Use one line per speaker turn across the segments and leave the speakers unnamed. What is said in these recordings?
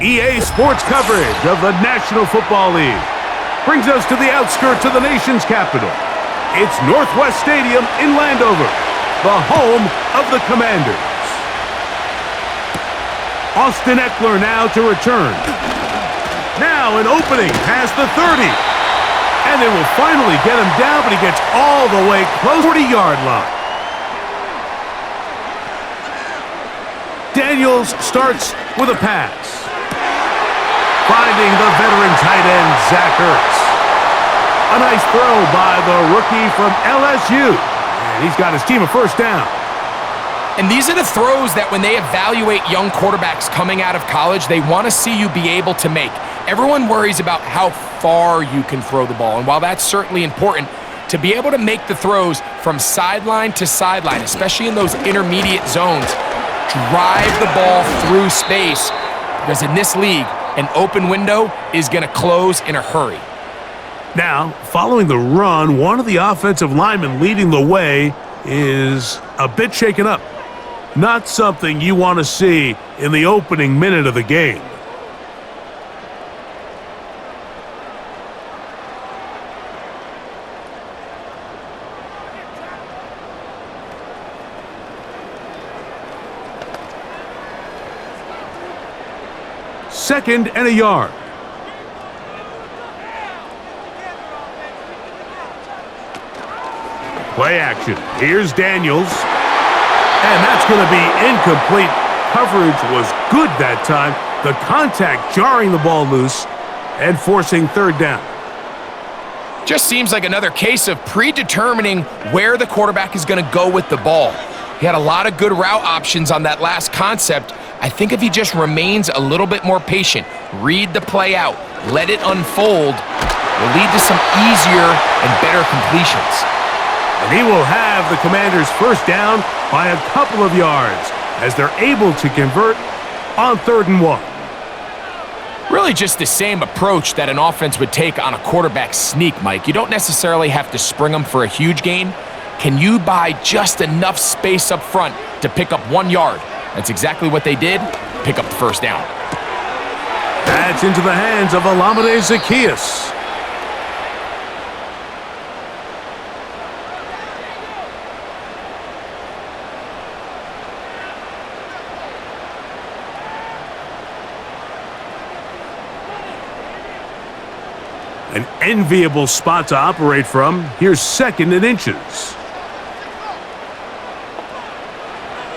EA Sports coverage of the National Football League brings us to the outskirts of the nation's capital. It's Northwest Stadium in Landover, the home of the Commanders. Austin Eckler now to return. Now an opening past the 30. And they will finally get him down, but he gets all the way close to the 40-yard line. Daniels starts with a pass. Finding the veteran tight end, Zach Ertz. A nice throw by the rookie from LSU. And he's got his team a first down.
And these are the throws that when they evaluate young quarterbacks coming out of college, they want to see you be able to make. Everyone worries about how far you can throw the ball. And while that's certainly important, to be able to make the throws from sideline to sideline, especially in those intermediate zones, drive the ball through space. Because in this league, an open window is going to close in a hurry.
Now, following the run, one of the offensive linemen leading the way is a bit shaken up. Not something you want to see in the opening minute of the game. Second and a yard. Play action. Here's Daniels. And that's going to be incomplete. Coverage was good that time. The contact jarring the ball loose and forcing third down.
Just seems like another case of predetermining where the quarterback is going to go with the ball. He had a lot of good route options on that last concept. I think if he just remains a little bit more patient, read the play out, let it unfold, will lead to some easier and better completions.
And he will have the Commanders' first down by a couple of yards as they're able to convert on 3rd and 1.
Really just the same approach that an offense would take on a quarterback sneak, Mike. You don't necessarily have to spring them for a huge gain. Can you buy just enough space up front to pick up 1 yard? That's exactly what they did. Pick up the first down.
That's into the hands of Olamide Zaccheaus. An enviable spot to operate from. Here's 2nd and inches.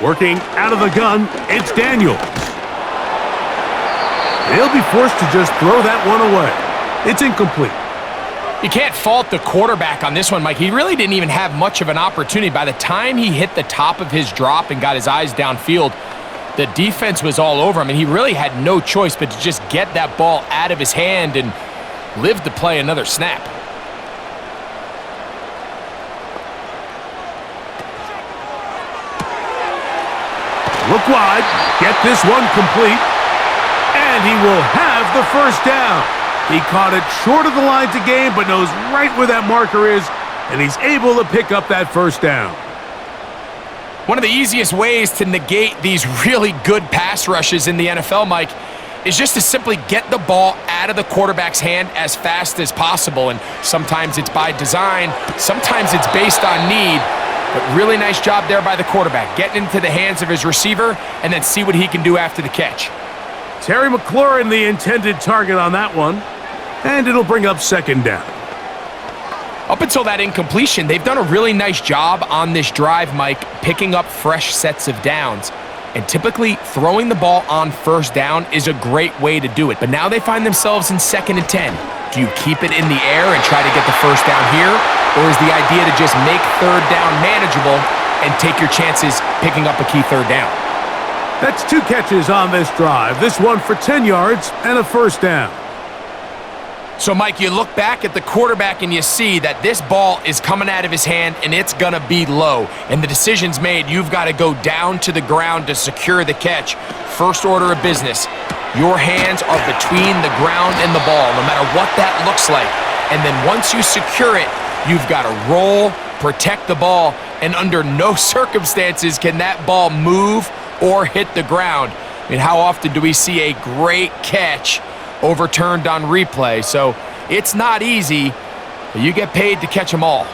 Working out of the gun, it's Daniels. He'll be forced to just throw that one away. It's incomplete.
You can't fault the quarterback on this one, Mike. He really didn't even have much of an opportunity. By the time he hit the top of his drop and got his eyes downfield, the defense was all over him, and he really had no choice but to just get that ball out of his hand and live to play another snap.
Look wide, get this one complete, and he will have the first down. He caught it short of the line to gain, but knows right where that marker is, and he's able to pick up that first down.
One of the easiest ways to negate these really good pass rushes in the NFL, Mike, is just to simply get the ball out of the quarterback's hand as fast as possible. And sometimes it's by design, sometimes it's based on need. But really nice job there by the quarterback, getting into the hands of his receiver and then see what he can do after the catch.
Terry McLaurin, the intended target on that one, and it'll bring up 2nd down.
Up until that incompletion, they've done a really nice job on this drive, Mike, picking up fresh sets of downs. And typically, throwing the ball on 1st down is a great way to do it. But now they find themselves in 2nd and 10. Do you keep it in the air and try to get the first down here? Or is the idea to just make 3rd down manageable and take your chances picking up a key 3rd down?
That's 2 catches on this drive. This one for 10 yards and a first down.
So, Mike, you look back at the quarterback and you see that this ball is coming out of his hand and it's going to be low. And the decision's made. You've got to go down to the ground to secure the catch. First order of business. Your hands are between the ground and the ball, no matter what that looks like. And then once you secure it, you've got to roll, protect the ball, and under no circumstances can that ball move or hit the ground. I mean, how often do we see a great catch overturned on replay? So it's not easy, but you get paid to catch them all.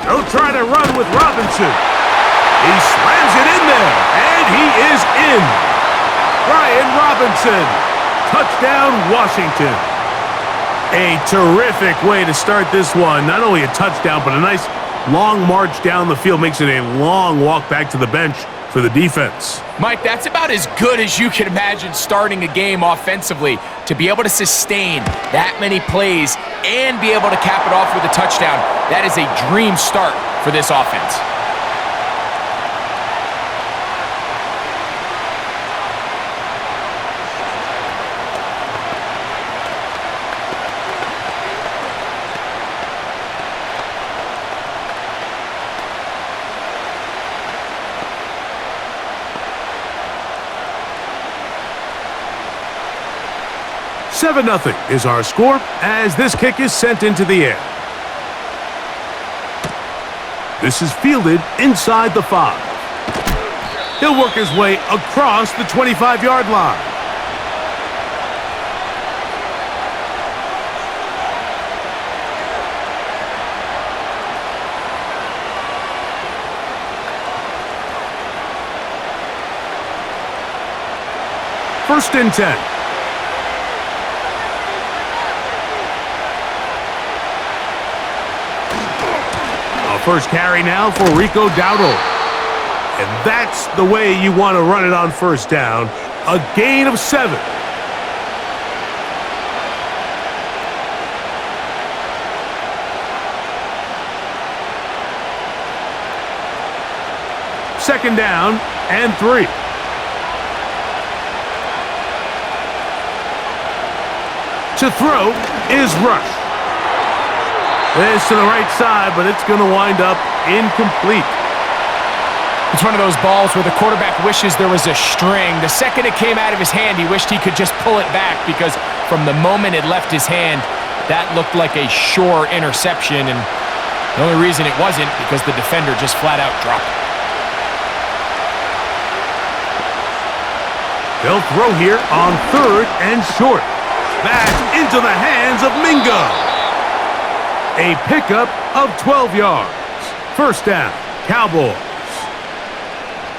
They'll try to run with Robinson. He slams it in there, and he is in. Brian Robinson. Touchdown, Washington. A terrific way to start this one. Not only a touchdown, but a nice long march down the field. Makes it a long walk back to the bench for the defense.
Mike, that's about as good as you can imagine starting a game offensively. To be able to sustain that many plays and be able to cap it off with a touchdown, that is a dream start for this offense.
Seven 0 is our score as this kick is sent into the air. This is fielded inside the 5. He'll work his way across the 25-yard line. First and 10. First carry now for Rico Dowdle. And that's the way you want to run it on first down. A gain of 7. Second down and 3. To throw is Rush. This to the right side, but it's going to wind up incomplete.
It's one of those balls where the quarterback wishes there was a string. The second it came out of his hand, he wished he could just pull it back because from the moment it left his hand, that looked like a sure interception, and the only reason it wasn't because the defender just flat out dropped it.
They'll throw here on third and short. Back into the hands of Mingo. A pickup of 12 yards. First down, Cowboys.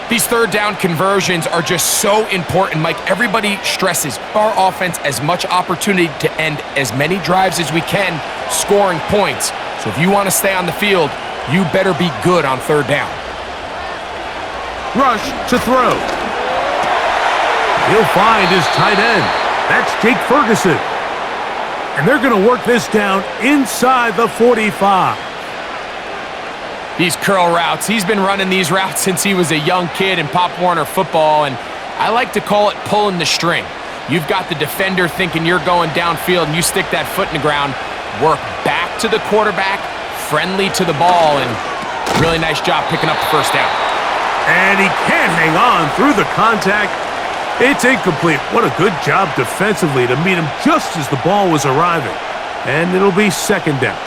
These third down conversions are just so important, Mike. Everybody stresses our offense as much opportunity to end as many drives as we can, scoring points. So if you want to stay on the field, you better be good on third down.
Rush to throw. He'll find his tight end. That's Jake Ferguson. And they're going to work this down inside the 45.
These curl routes, he's been running these routes since he was a young kid in Pop Warner football, and I like to call it pulling the string. You've got the defender thinking you're going downfield, and you stick that foot in the ground, work back to the quarterback, friendly to the ball, and really nice job picking up the first down.
And he can't hang on through the contact. It's incomplete. What a good job defensively to meet him just as the ball was arriving. And it'll be second down.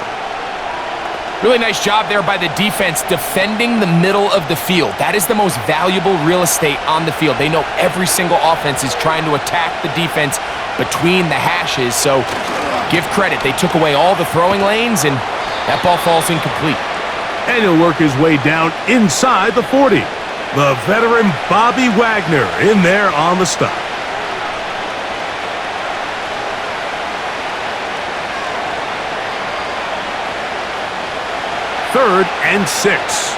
Really nice job there by the defense defending the middle of the field. That is the most valuable real estate on the field. They know every single offense is trying to attack the defense between the hashes. So give credit. They took away all the throwing lanes, and that ball falls incomplete.
And he'll work his way down inside the 40. The veteran Bobby Wagner in there on the stop. Third and 6.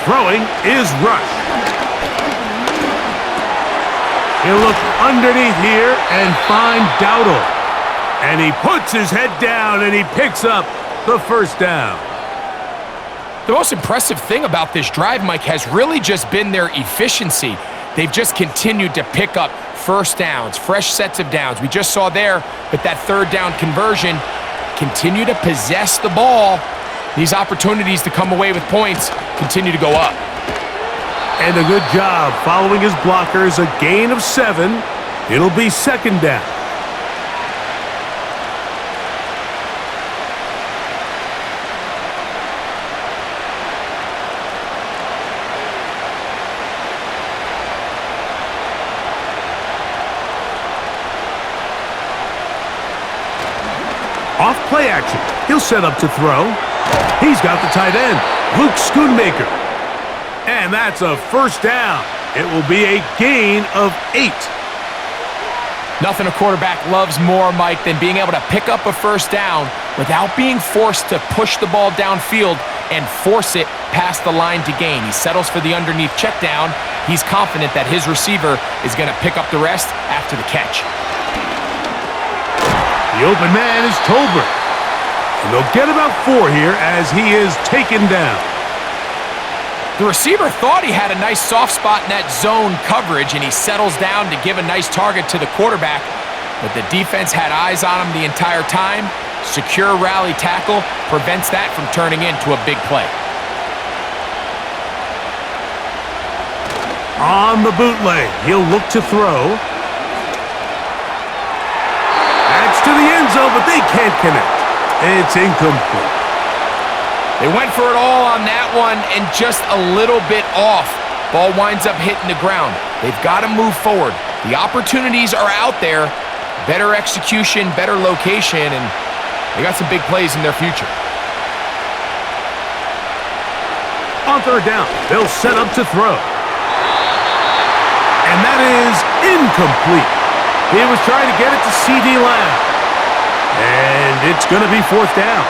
Throwing is Rush. He'll look underneath here and find Dowdle. And he puts his head down and he picks up the first down.
The most impressive thing about this drive, Mike, has really just been their efficiency. They've just continued to pick up first downs, fresh sets of downs. We just saw there, but that third down conversion, continue to possess the ball. These opportunities to come away with points continue to go up.
And a good job following his blockers, a gain of 7. It'll be second down. Off play action. He'll set up to throw. He's got the tight end, Luke Schoonmaker. And that's a first down. It will be a gain of 8.
Nothing a quarterback loves more, Mike, than being able to pick up a first down without being forced to push the ball downfield and force it past the line to gain. He settles for the underneath check down. He's confident that his receiver is going to pick up the rest after the catch.
The open man is Tolbert. And they'll get about 4 here as he is taken down.
The receiver thought he had a nice soft spot in that zone coverage, and he settles down to give a nice target to the quarterback. But the defense had eyes on him the entire time. Secure rally tackle prevents that from turning into a big play.
On the bootleg, he'll look to throw. That's to the end zone, but they can't connect. It's incomplete.
They went for it all on that one and just a little bit off. Ball winds up hitting the ground. They've got to move forward. The opportunities are out there. Better execution, better location, and they got some big plays in their future.
On third down, they'll set up to throw. And that is incomplete. He was trying to get it to C.D. Lamb. And it's going to be fourth down.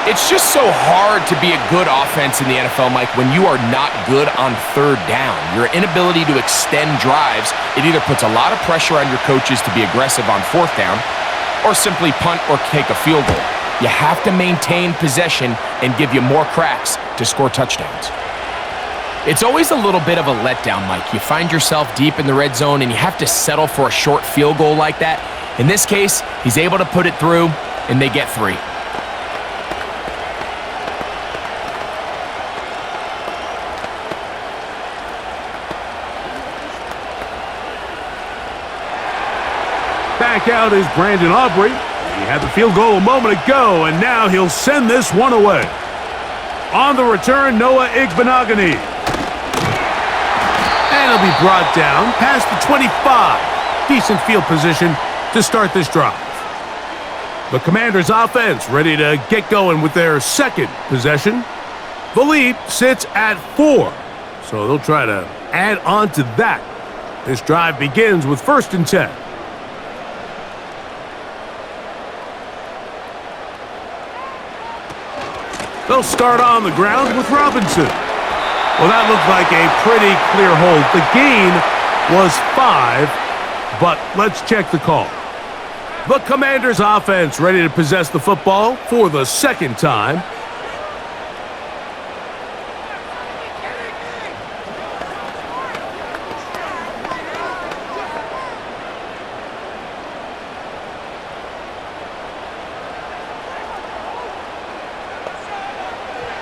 It's just so hard to be a good offense in the NFL, Mike, when you are not good on third down. Your inability to extend drives, it either puts a lot of pressure on your coaches to be aggressive on fourth down or simply punt or take a field goal. You have to maintain possession and give you more cracks to score touchdowns. It's always a little bit of a letdown, Mike. You find yourself deep in the red zone and you have to settle for a short field goal like that. In this case, he's able to put it through and they get 3.
Back out is Brandon Aubrey. He had the field goal a moment ago, and now he'll send this one away. On the return, Noah Igbenogany. And he'll be brought down past the 25. Decent field position to start this drive. The Commanders' offense ready to get going with their second possession. The lead sits at 4, so they'll try to add on to that. This drive begins with 1st and 10. They'll start on the ground with Robinson. Well, that looked like a pretty clear hold. The gain was 5, but let's check the call. The Commanders' offense ready to possess the football for the second time.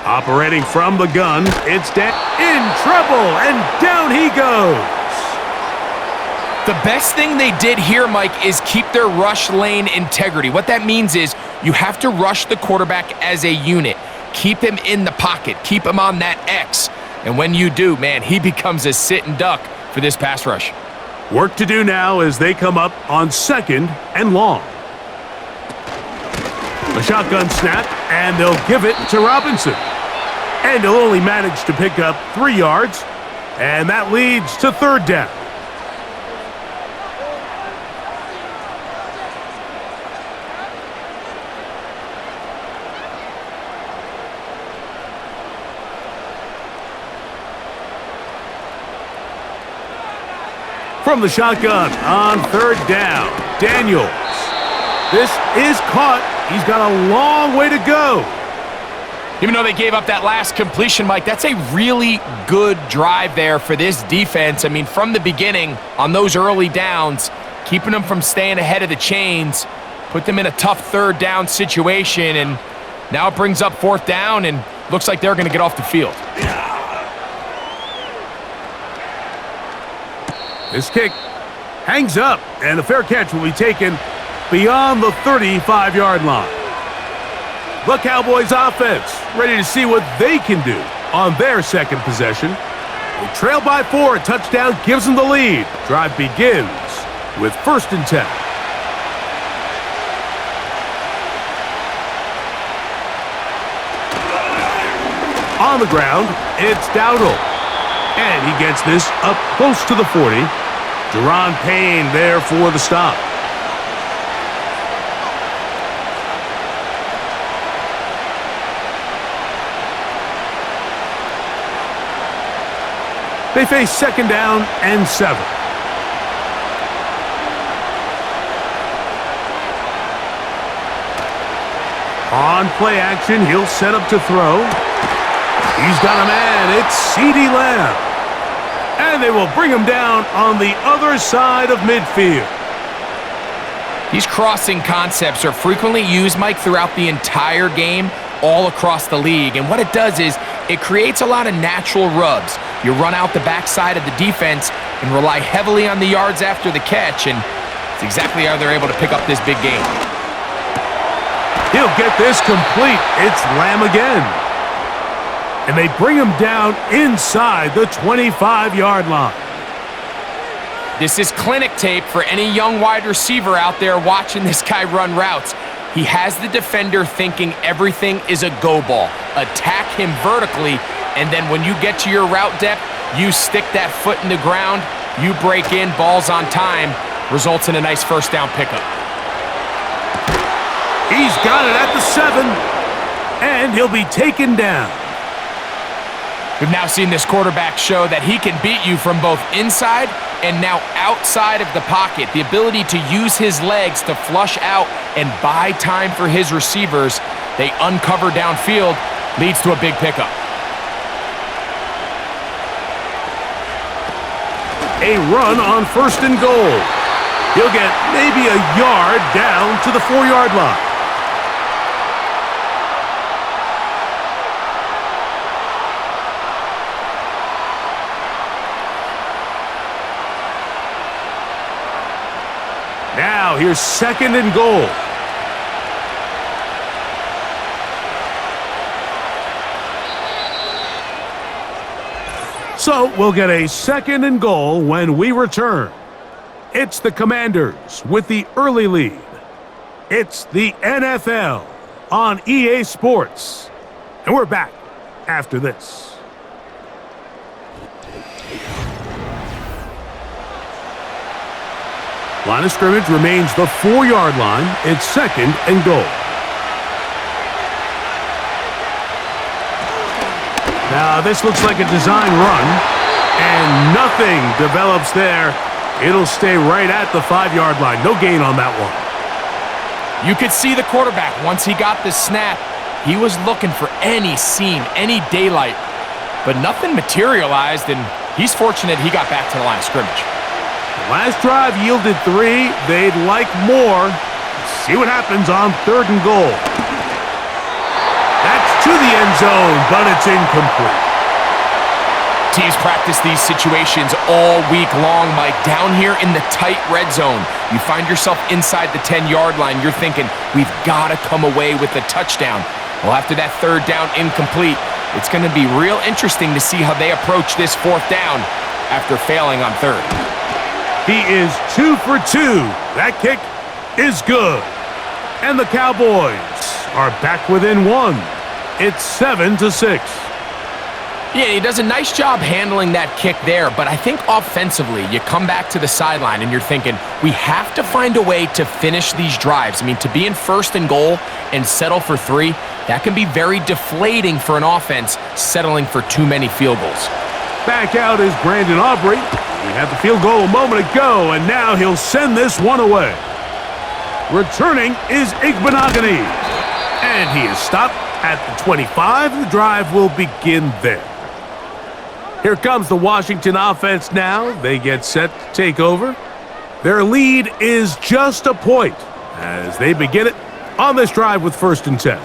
Operating from the gun, it's in trouble, and down he goes.
The best thing they did here, Mike, is keep their rush lane integrity. What that means is you have to rush the quarterback as a unit. Keep him in the pocket. Keep him on that X. And when you do, man, he becomes a sitting duck for this pass rush.
Work to do now as they come up on 2nd and long. A shotgun snap, and they'll give it to Robinson. And he'll only manage to pick up 3 yards, and that leads to 3rd down. From the shotgun on 3rd down, Daniels. This is caught. He's got a long way to go.
Even though they gave up that last completion, Mike, that's a really good drive there for this defense. I mean, from the beginning, on those early downs, keeping them from staying ahead of the chains, put them in a tough 3rd down situation, and now it brings up 4th down, and looks like they're going to get off the field.
This kick hangs up, and a fair catch will be taken beyond the 35-yard line. The Cowboys offense ready to see what they can do on their second possession. They trail by 4. A touchdown gives them the lead. Drive begins with 1st and 10. On the ground, it's Dowdle. And he gets this up close to the 40. Deron Payne there for the stop. They face 2nd down and 7. On play action, he'll set up to throw. He's got a man. It's CeeDee Lamb. And they will bring him down on the other side of midfield.
These crossing concepts are frequently used, Mike, throughout the entire game, all across the league. And what it does is it creates a lot of natural rubs. You run out the backside of the defense and rely heavily on the yards after the catch, and it's exactly how they're able to pick up this big game.
He'll get this complete. It's Lamb again. And they bring him down inside the 25-yard line.
This is clinic tape for any young wide receiver out there watching this guy run routes. He has the defender thinking everything is a go ball. Attack him vertically, and then when you get to your route depth, you stick that foot in the ground, you break in, balls on time, results in a nice first down pickup.
He's got it at the 7, and he'll be taken down.
We've now seen this quarterback show that he can beat you from both inside and now outside of the pocket. The ability to use his legs to flush out and buy time for his receivers. They uncover downfield, leads to a big pickup.
A run on 1st and goal. He'll get maybe a yard down to the 4-yard line. Now here's 2nd and goal. So we'll get a 2nd and goal when we return. It's the Commanders with the early lead. It's the NFL on EA Sports. And we're back after this. Line of scrimmage remains the 4-yard line. It's 2nd and goal. Now this looks like a design run, and nothing develops there. It'll stay right at the 5-yard line. No gain on that one.
You could see the quarterback, once he got the snap, he was looking for any seam, any daylight, but nothing materialized, and he's fortunate he got back to the line of scrimmage.
The last drive yielded 3. They'd like more. Let's see what happens on 3rd and goal. That's to the end zone, but it's incomplete.
Teams practice these situations all week long, Mike. Down here in the tight red zone, you find yourself inside the 10-yard line. You're thinking, we've got to come away with a touchdown. Well, after that 3rd down incomplete, it's going to be real interesting to see how they approach this 4th down after failing on 3rd.
He is 2 for 2. That kick is good. And the Cowboys are back within 1. It's 7-6.
Yeah, he does a nice job handling that kick there, but I think offensively, you come back to the sideline and you're thinking, we have to find a way to finish these drives. I mean, to be in 1st and goal and settle for 3, that can be very deflating for an offense settling for too many field goals.
Back out is Brandon Aubrey. He had the field goal a moment ago, and now he'll send this one away. Returning is Igbenogany. And he is stopped at the 25. The drive will begin there. Here comes the Washington offense now. They get set to take over. Their lead is just a point as they begin it on this drive with 1st and 10.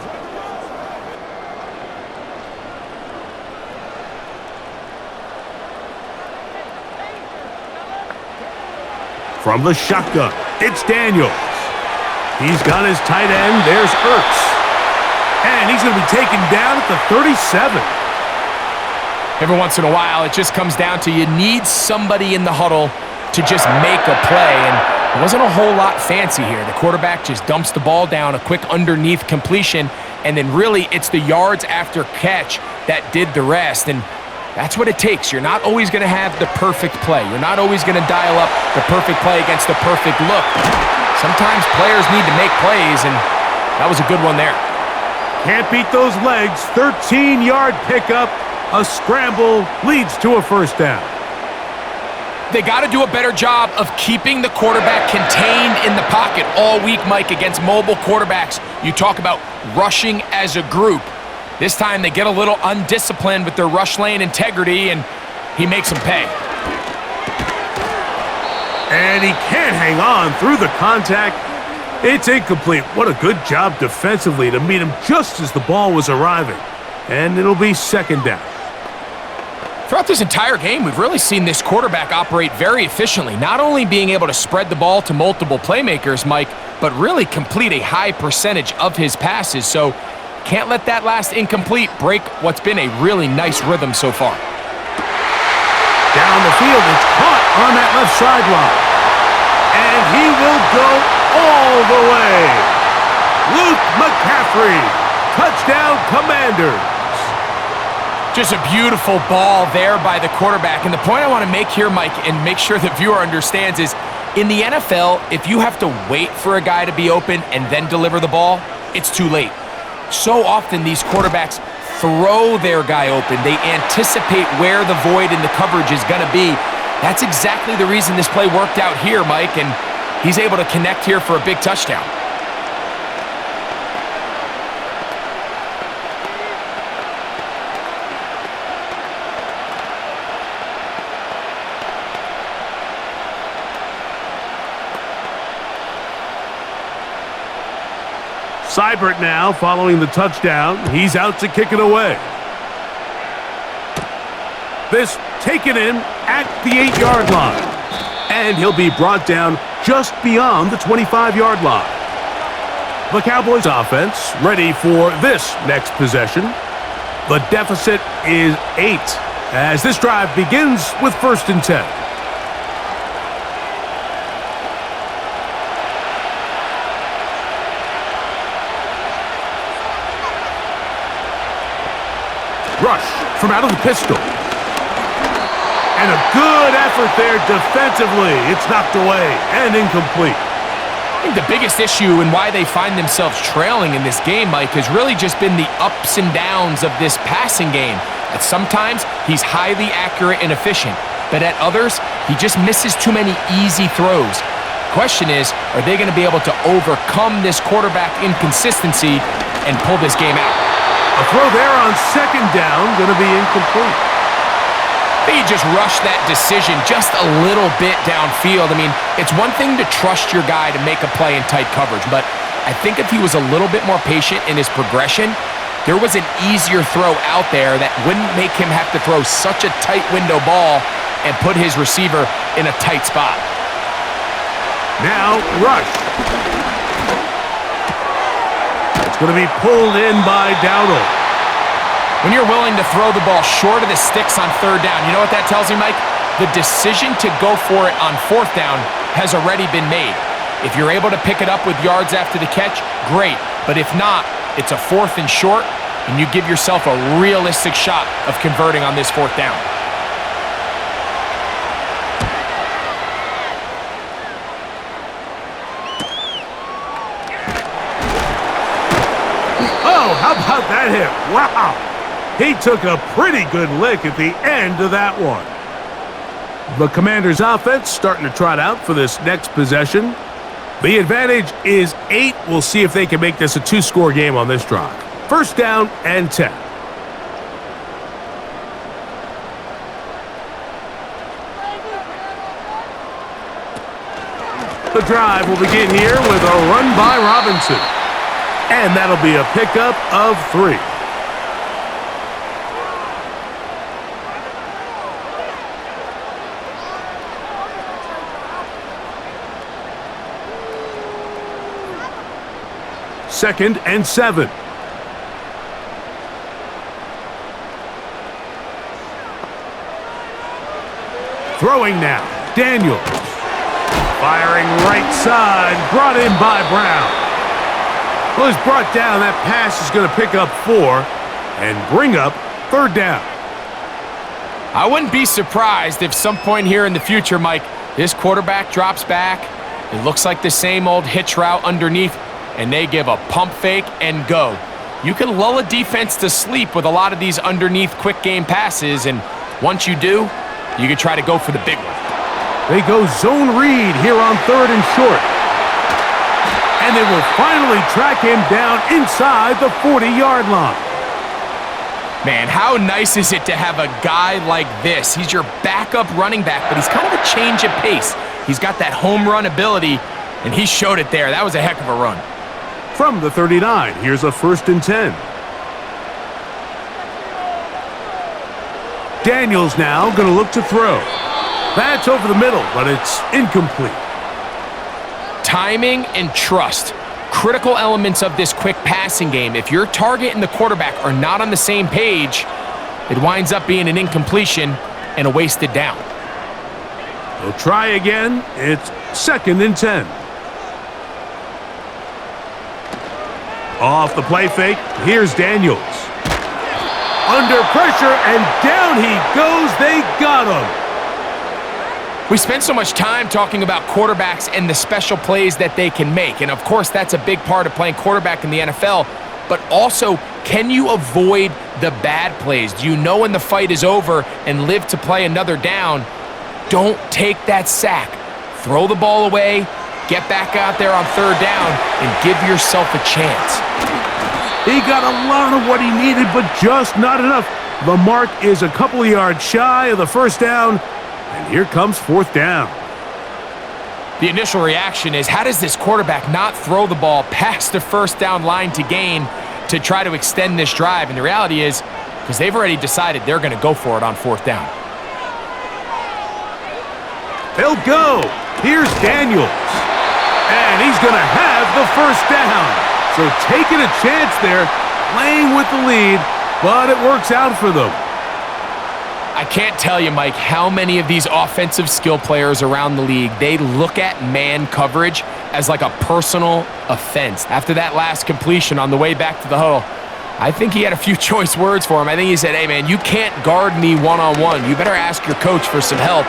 From the shotgun, it's Daniels. He's got his tight end. There's Ertz. And he's going to be taken down at the 37.
Every once in a while, it just comes down to you need somebody in the huddle to just make a play, and it wasn't a whole lot fancy here. The quarterback just dumps the ball down, a quick underneath completion, and then really it's the yards after catch that did the rest. And that's what it takes. You're not always going to have the perfect play. You're not always going to dial up the perfect play against the perfect look. Sometimes players need to make plays, and that was a good one there.
Can't beat those legs. 13-yard pickup. A scramble leads to a first down.
They got to do a better job of keeping the quarterback contained in the pocket all week, Mike, against mobile quarterbacks. You talk about rushing as a group. This time they get a little undisciplined with their rush lane integrity, and he makes them pay.
And he can't hang on through the contact. It's incomplete. What a good job defensively to meet him just as the ball was arriving. And it'll be second down.
Throughout this entire game, we've really seen this quarterback operate very efficiently, not only being able to spread the ball to multiple playmakers, Mike, but really complete a high percentage of his passes. So can't let that last incomplete break what's been a really nice rhythm so far.
Down the field, it's caught on that left sideline. And he will go all the way. Luke McCaffrey, touchdown Commanders.
Just a beautiful ball there by the quarterback. And the point I want to make here, Mike, and make sure the viewer understands is, in the NFL, if you have to wait for a guy to be open and then deliver the ball, it's too late. So often these quarterbacks throw their guy open. They anticipate where the void in the coverage is going to be. That's exactly the reason this play worked out here, Mike, and he's able to connect here for a big touchdown.
Seibert now following the touchdown. He's out to kick it away. This taken in at the 8-yard line. And he'll be brought down just beyond the 25-yard line. The Cowboys offense ready for this next possession. The deficit is 8 as this drive begins with 1st and 10. Rush from out of the pistol. And a good effort there defensively. It's knocked away and incomplete.
I think the biggest issue and why they find themselves trailing in this game, Mike, has really just been the ups and downs of this passing game. At sometimes, he's highly accurate and efficient, but at others, he just misses too many easy throws. Question is, are they going to be able to overcome this quarterback inconsistency and pull this game out?
A throw there on 2nd down, going to be incomplete.
He just rushed that decision just a little bit downfield. I mean, it's one thing to trust your guy to make a play in tight coverage, but I think if he was a little bit more patient in his progression, there was an easier throw out there that wouldn't make him have to throw such a tight window ball and put his receiver in a tight spot.
Now, Rush. Going to be pulled in by Dowdle.
When you're willing to throw the ball short of the sticks on 3rd down, you know what that tells me, Mike? The decision to go for it on 4th down has already been made. If you're able to pick it up with yards after the catch, great. But if not, it's a 4th and short, and you give yourself a realistic shot of converting on this 4th down.
How about that hit? Wow! He took a pretty good lick at the end of that one. The Commanders' offense starting to trot out for this next possession. The advantage is 8. We'll see if they can make this a 2-score game on this drive. 1st down and 10. The drive will begin here with a run by Robinson. And that'll be a pickup of 3. Second and 7. Throwing now, Daniels. Firing right side, brought in by Brown. Well, he's brought down. That pass is going to pick up 4 and bring up 3rd down.
I wouldn't be surprised if some point here in the future, Mike, this quarterback drops back. It looks like the same old hitch route underneath, and they give a pump fake and go. You can lull a defense to sleep with a lot of these underneath quick game passes, and once you do, you can try to go for the big one.
They go zone read here on 3rd and short. And they will finally track him down inside the 40-yard line.
Man, how nice is it to have a guy like this? He's your backup running back, but he's kind of a change of pace. He's got that home run ability, and he showed it there. That was a heck of a run.
From the 39, here's a 1st and 10. Daniels now going to look to throw. That's over the middle, but it's incomplete.
Timing and trust, critical elements of this quick passing game. If your target and the quarterback are not on the same page, it winds up being an incompletion and a wasted down.
They'll try again. It's 2nd and 10. Off the play fake, here's Daniels. Under pressure, and down he goes. They got him.
We spend so much time talking about quarterbacks and the special plays that they can make. And of course, that's a big part of playing quarterback in the NFL. But also, can you avoid the bad plays? Do you know when the fight is over and live to play another down? Don't take that sack. Throw the ball away, get back out there on 3rd down, and give yourself a chance.
He got a lot of what he needed, but just not enough. The mark is a couple of yards shy of the 1st down. And here comes 4th down.
The initial reaction is, how does this quarterback not throw the ball past the 1st down line to gain to try to extend this drive? And the reality is, because they've already decided they're going to go for it on 4th down.
They'll go. Here's Daniels. And he's going to have the 1st down. So taking a chance there, playing with the lead, but it works out for them.
I can't tell you, Mike, how many of these offensive skill players around the league, they look at man coverage as like a personal offense. After that last completion on the way back to the huddle, I think he had a few choice words for him. I think he said, hey, man, you can't guard me one-on-one. You better ask your coach for some help,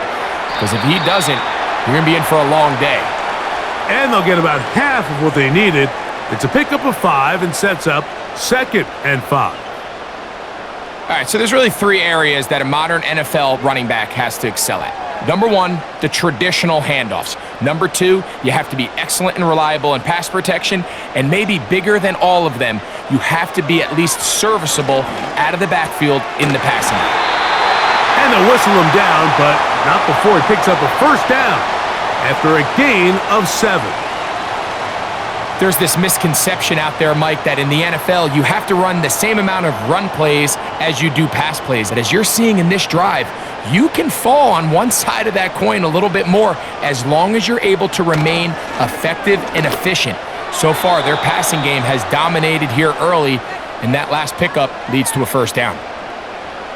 because if he doesn't, you're going to be in for a long day.
And they'll get about half of what they needed. It's a pickup of 5 and sets up 2nd and 5.
All right, so there's really 3 areas that a modern NFL running back has to excel at. Number 1, the traditional handoffs. Number 2, you have to be excellent and reliable in pass protection, and maybe bigger than all of them, you have to be at least serviceable out of the backfield in the passing game.
And they'll whistle him down, but not before he picks up a 1st down after a gain of 7.
There's this misconception out there, Mike, that in the NFL, you have to run the same amount of run plays as you do pass plays. And as you're seeing in this drive, you can fall on one side of that coin a little bit more as long as you're able to remain effective and efficient. So far, their passing game has dominated here early, and that last pickup leads to a 1st down.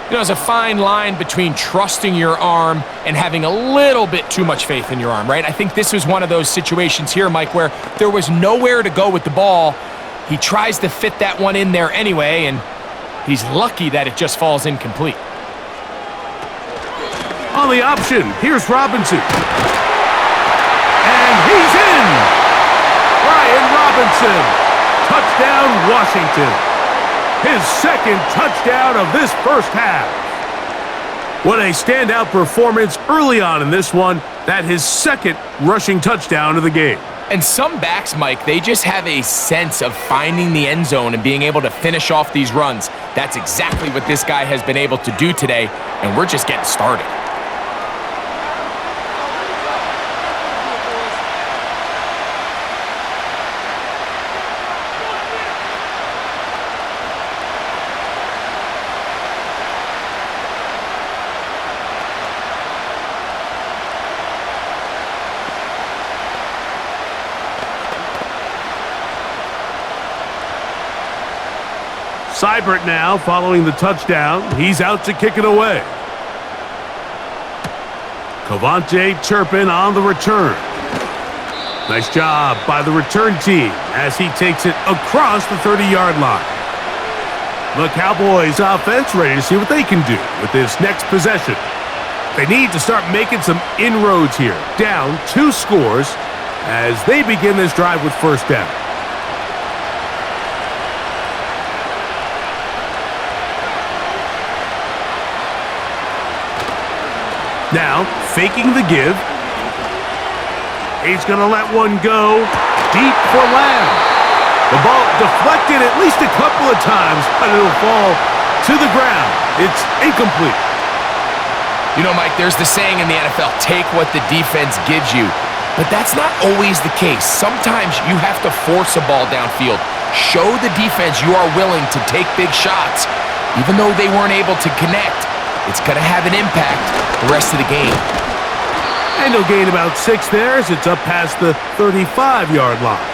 You know, there's a fine line between trusting your arm and having a little bit too much faith in your arm, right? I think this was one of those situations here, Mike, where there was nowhere to go with the ball. He tries to fit that one in there anyway, and he's lucky that it just falls incomplete.
On the option, here's Robinson. And he's in! Brian Robinson. Touchdown, Washington. His 2nd touchdown of this 1st half. What a standout performance early on in this one. That his 2nd rushing touchdown of the game.
And some backs, Mike, they just have a sense of finding the end zone and being able to finish off these runs. That's exactly what this guy has been able to do today, and we're just getting started.
Seibert now following the touchdown. He's out to kick it away. Cavante Turpin on the return. Nice job by the return team as he takes it across the 30-yard line. The Cowboys offense ready to see what they can do with this next possession. They need to start making some inroads here. Down 2 scores as they begin this drive with first down. Now, faking the give. He's going to let one go deep for Lamb. The ball deflected at least a couple of times, but it'll fall to the ground. It's incomplete.
You know, Mike, there's the saying in the NFL, take what the defense gives you. But that's not always the case. Sometimes you have to force a ball downfield. Show the defense you are willing to take big shots. Even though they weren't able to connect, it's going to have an impact the rest of the game.
And he'll gain about 6 there as it's up past the 35-yard line.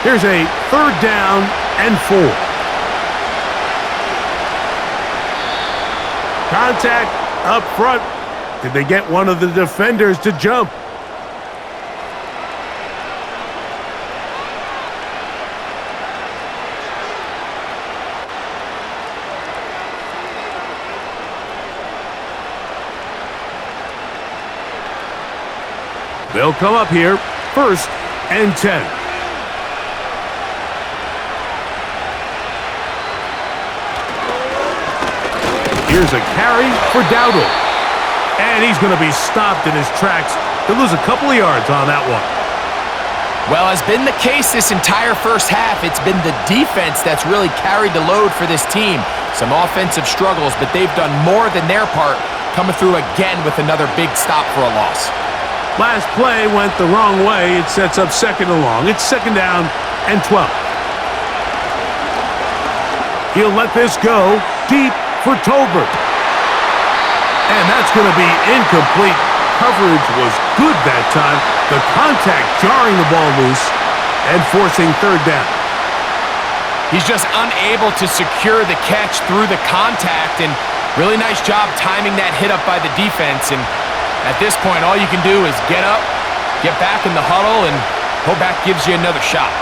Here's a 3rd down and 4. Contact up front. Did they get one of the defenders to jump? They'll come up here, 1st and 10. Here's a carry for Dowdle. And he's going to be stopped in his tracks. He'll lose a couple of yards on that one.
Well, as been the case this entire first half, it's been the defense that's really carried the load for this team. Some offensive struggles, but they've done more than their part, coming through again with another big stop for a loss.
Last play went the wrong way. It sets up 2nd and long. It's 2nd down and 12. He'll let this go deep for Tolbert. And that's going to be incomplete. Coverage was good that time. The contact jarring the ball loose and forcing 3rd down.
He's just unable to secure the catch through the contact, and really nice job timing that hit up by the defense. And at this point, all you can do is get up, get back in the huddle, and hope back gives you another shot.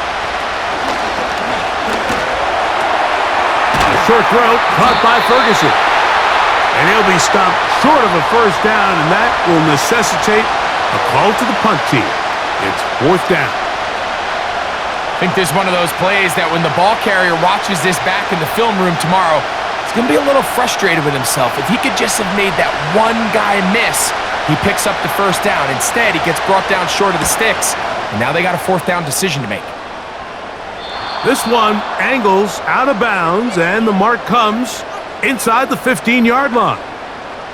A short throw caught by Ferguson. And he'll be stopped short of a 1st down, and that will necessitate a call to the punt team. It's 4th down.
I think this is one of those plays that when the ball carrier watches this back in the film room tomorrow, he's going to be a little frustrated with himself. If he could just have made that one guy miss, he picks up the 1st down. Instead, he gets brought down short of the sticks, and now they got a 4th down decision to make.
This one angles out of bounds, and the mark comes inside the 15-yard line.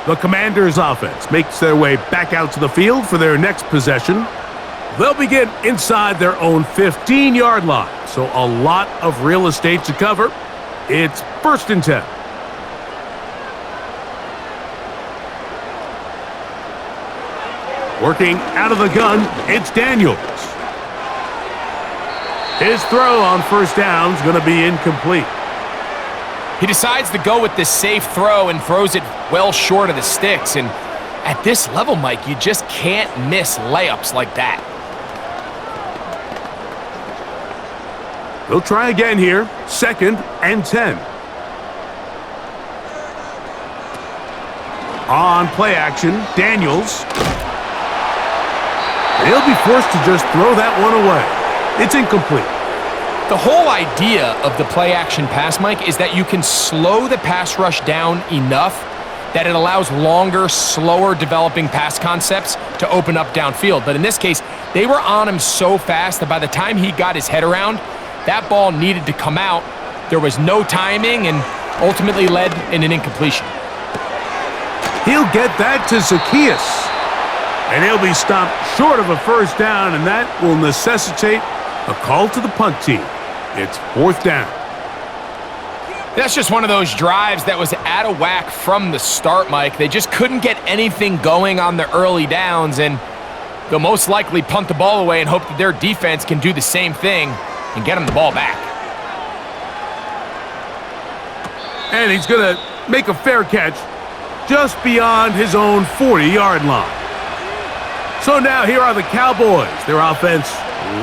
The Commanders' offense makes their way back out to the field for their next possession. They'll begin inside their own 15-yard line, so a lot of real estate to cover. It's 1st and 10. Working out of the gun, it's Daniels. His throw on 1st down is going to be incomplete.
He decides to go with this safe throw and throws it well short of the sticks. And at this level, Mike, you just can't miss layups like that.
They'll try again here, 2nd and 10. On play action, Daniels. And he'll be forced to just throw that one away. It's incomplete.
The whole idea of the play-action pass, Mike, is that you can slow the pass rush down enough that it allows longer, slower developing pass concepts to open up downfield. But in this case, they were on him so fast that by the time he got his head around, that ball needed to come out. There was no timing and ultimately led in an incompletion.
He'll get that to Zacchaeus. And he'll be stopped short of a 1st down, and that will necessitate a call to the punt team. It's 4th down.
That's just one of those drives that was out of whack from the start, Mike. They just couldn't get anything going on the early downs, and they'll most likely punt the ball away and hope that their defense can do the same thing and get them the ball back.
And he's going to make a fair catch just beyond his own 40-yard line. So now here are the Cowboys. Their offense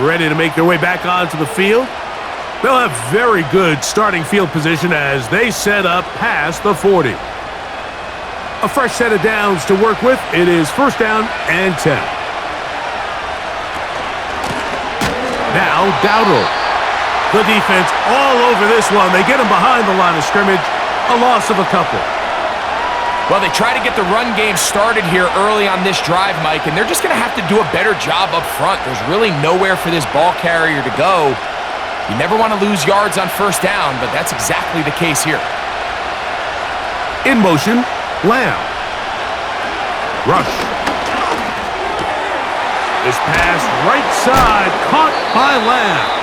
ready to make their way back onto the field. They'll have very good starting field position as they set up past the 40. A fresh set of downs to work with. It is first down and 10. Now Dowdle. The defense all over this one. They get him behind the line of scrimmage. A loss of a couple.
Well, they try to get the run game started here early on this drive, Mike, and they're just going to have to do a better job up front. There's really nowhere for this ball carrier to go. You never want to lose yards on first down, but that's exactly the case here.
In motion, Lamb. Rush. This pass right side, caught by Lamb.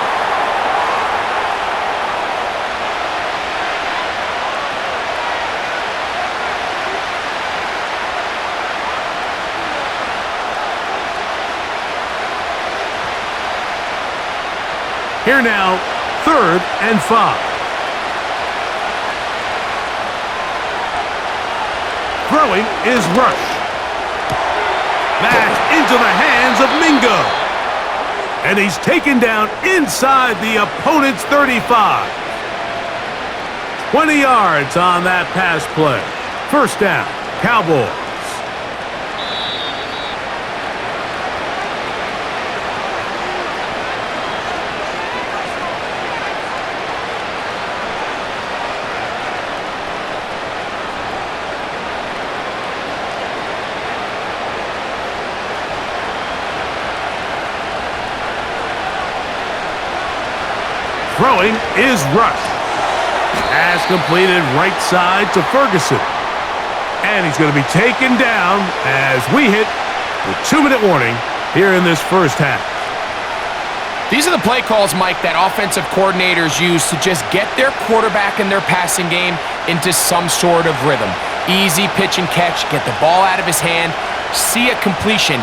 Here now, 3rd and 5. Throwing is Rush. That's into the hands of Mingo. And he's taken down inside the opponent's 35. 20 yards on that pass play. First down, Cowboys. Throwing is Rush. Pass completed right side to Ferguson. And he's going to be taken down as we hit the 2-minute warning here in this first half.
These are the play calls, Mike, that offensive coordinators use to just get their quarterback and their passing game into some sort of rhythm. Easy pitch and catch, get the ball out of his hand, see a completion.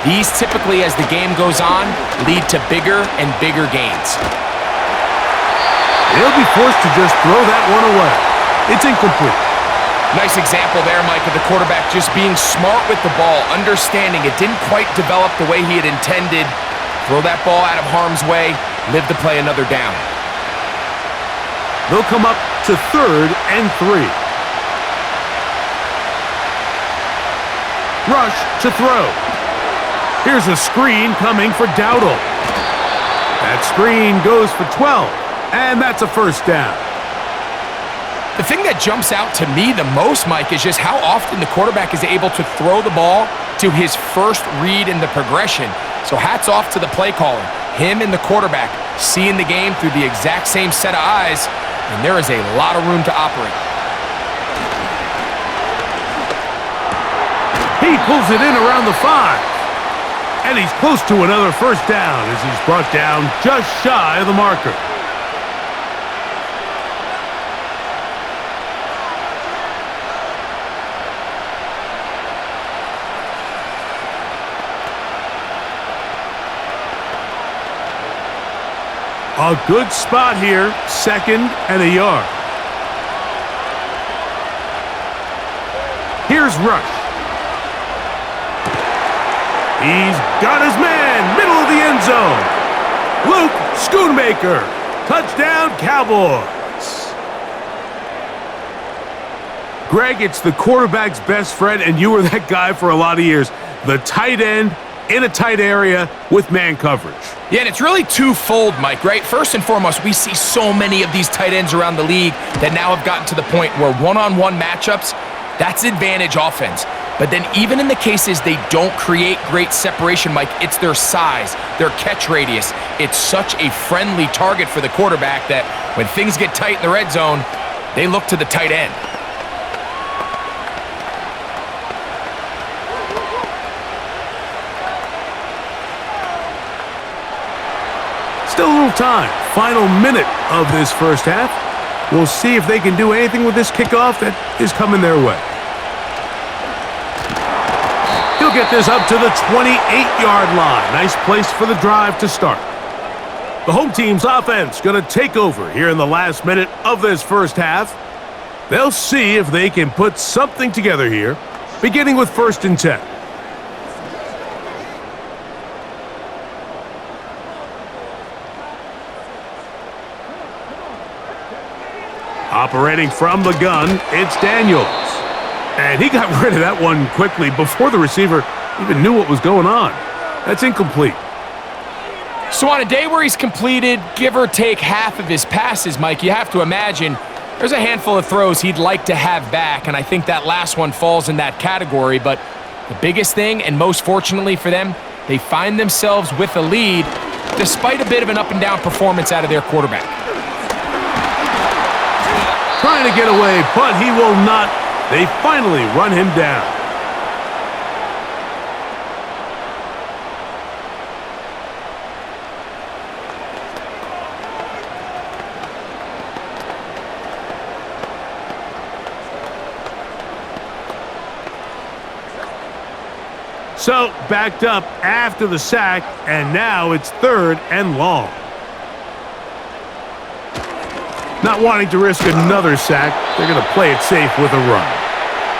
These typically, as the game goes on, lead to bigger and bigger gains.
He'll be forced to just throw that one away. It's incomplete.
Nice example there, Mike, of the quarterback just being smart with the ball, understanding it didn't quite develop the way he had intended. Throw that ball out of harm's way, live to play another down.
They'll come up to 3rd and 3. Rush to throw. Here's a screen coming for Dowdle. That screen goes for 12. And that's a first down.
The thing that jumps out to me the most, Mike, is just how often the quarterback is able to throw the ball to his first read in the progression. So hats off to the play caller. Him and the quarterback seeing the game through the exact same set of eyes, and there is a lot of room to operate.
He pulls it in around the 5. And he's close to another first down as he's brought down just shy of the marker. A good spot here, 2nd and a yard. Here's Rush. He's got his man, middle of the end zone. Luke Schoonmaker, touchdown Cowboys. Greg, it's the quarterback's best friend, and you were that guy for a lot of years. The tight end in a tight area with man coverage.
Yeah, and it's really twofold, Mike, right? First and foremost, we see so many of these tight ends around the league that now have gotten to the point where one-on-one matchups, that's advantage offense. But then even in the cases they don't create great separation, Mike, it's their size, their catch radius. It's such a friendly target for the quarterback that when things get tight in the red zone, they look to the tight end.
Still a little time. Final minute of this first half. We'll see if they can do anything with this kickoff that is coming their way. He'll get this up to the 28-yard line. Nice place for the drive to start. The home team's offense going to take over here in the last minute of this first half. They'll see if they can put something together here, beginning with 1st and 10. Operating from the gun, it's Daniels. And he got rid of that one quickly before the receiver even knew what was going on. That's incomplete.
So on a day where he's completed, give or take half of his passes, Mike, you have to imagine there's a handful of throws he'd like to have back, and I think that last one falls in that category. But the biggest thing, and most fortunately for them, they find themselves with a lead despite a bit of an up-and-down performance out of their quarterback.
Trying to get away, but he will not. They finally run him down. So, backed up after the sack, and now it's 3rd and long. Not wanting to risk another sack, they're going to play it safe with a run.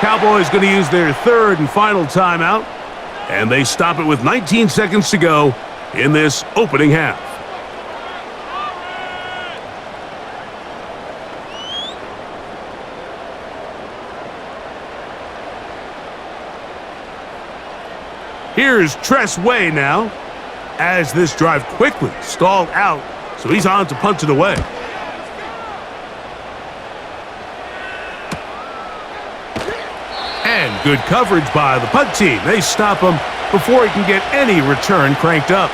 Cowboys going to use their 3rd and final timeout, and they stop it with 19 seconds to go in this opening half. Here's Tress Way now, as this drive quickly stalled out, so he's on to punch it away. And good coverage by the punt team. They stop him before he can get any return cranked up.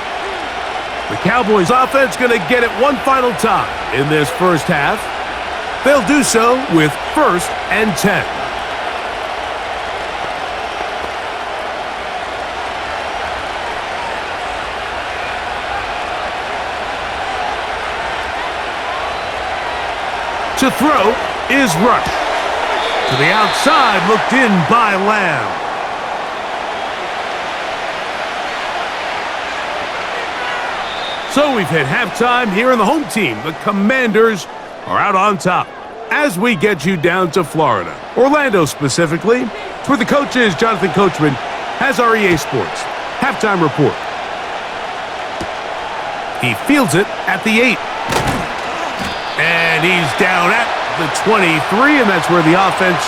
The Cowboys offense going to get it one final time in this first half. They'll do so with 1st and 10. To throw is Rush. To the outside, looked in by Lamb. So we've hit halftime here in the home team. The Commanders are out on top. As we get you down to Florida, Orlando specifically, it's where the coach is. Jonathan Coachman has our EA Sports halftime report. He fields it at the 8. And he's down at the 23, and that's where the offense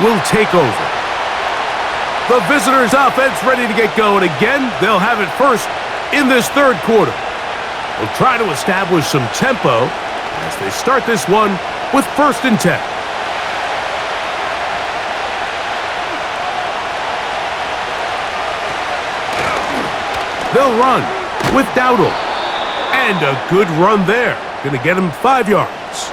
will take over. The visitors' offense ready to get going again. They'll have it first in this 3rd quarter. They'll try to establish some tempo as they start this one with 1st and 10. They'll run with Dowdle. And a good run there. Going to get him 5 yards.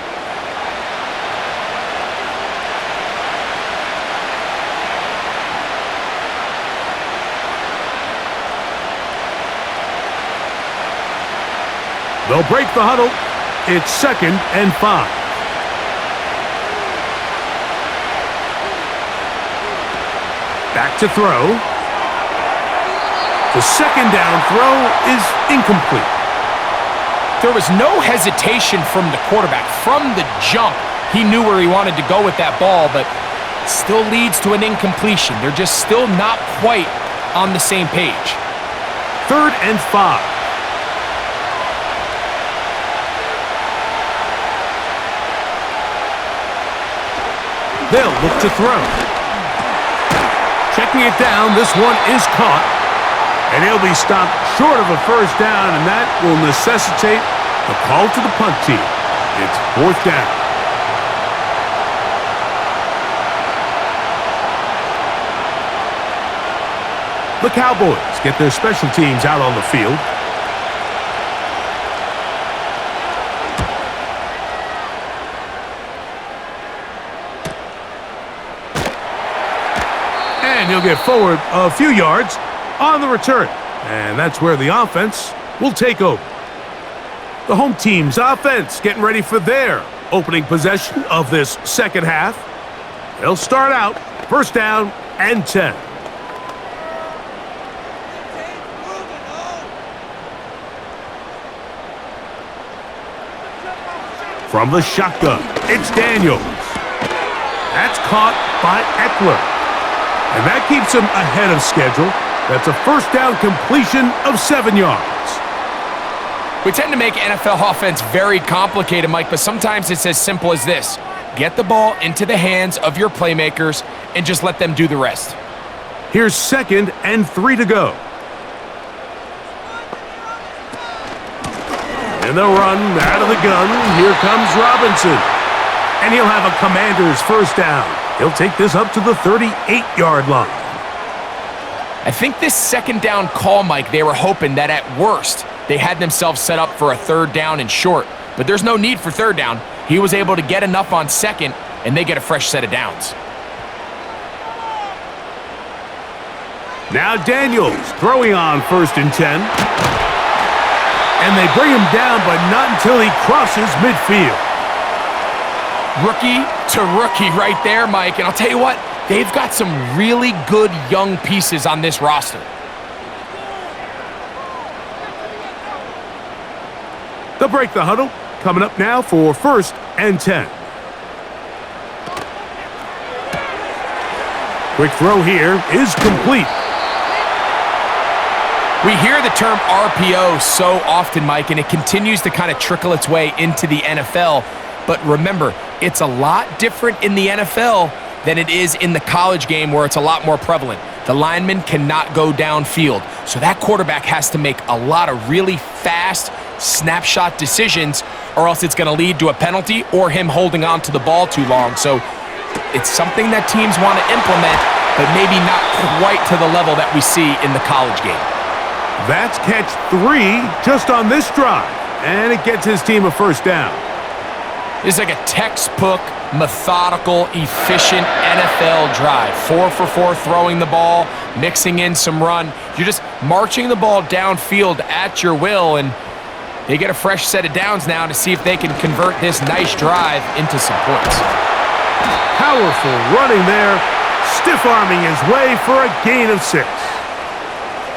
They'll break the huddle. It's 2nd and 5. Back to throw. The 2nd down throw is incomplete.
There was no hesitation from the quarterback. From the jump, he knew where he wanted to go with that ball, but it still leads to an incompletion. They're just still not quite on the same page.
3rd and 5. They'll look to throw. Checking it down, this one is caught. And he'll be stopped short of a 1st down, and that will necessitate a call to the punt team. It's 4th down. The Cowboys get their special teams out on the field. And he'll get forward a few yards on the return. And that's where the offense will take over. The home team's offense getting ready for their opening possession of this 2nd half. They'll start out 1st down and 10. From the shotgun, it's Daniels. That's caught by Eckler. And that keeps him ahead of schedule. That's a first down completion of 7 yards.
We tend to make NFL offense very complicated, Mike, but sometimes it's as simple as this. Get the ball into the hands of your playmakers and just let them do the rest.
Here's 2nd and 3 to go. And they'll run out of the gun. Here comes Robinson. And he'll have a Commander's first down. He'll take this up to the 38-yard line.
I think this 2nd down call, Mike, they were hoping that at worst they had themselves set up for a 3rd down and short. But there's no need for 3rd down. He was able to get enough on 2nd, and they get a fresh set of downs.
Now Daniels throwing on 1st and 10. And they bring him down, but not until he crosses midfield.
Rookie to rookie right there, Mike. And I'll tell you what, they've got some really good young pieces on this roster.
They'll break the huddle. Coming up now for 1st and 10. Quick throw here is complete.
We hear the term RPO so often, Mike, and it continues to kind of trickle its way into the NFL. But remember, it's a lot different in the NFL than it is in the college game where it's a lot more prevalent. The lineman cannot go downfield, so that quarterback has to make a lot of really fast snapshot decisions, or else it's going to lead to a penalty or him holding on to the ball too long. So it's something that teams want to implement, but maybe not quite to the level that we see in the college game.
That's catch 3 just on this drive, and it gets his team a first down.
It's like a textbook, methodical, efficient NFL drive. 4 for 4 throwing the ball, mixing in some run. You're just marching the ball downfield at your will, and they get a fresh set of downs now to see if they can convert this nice drive into some points.
Powerful running there, stiff-arming his way for a gain of 6.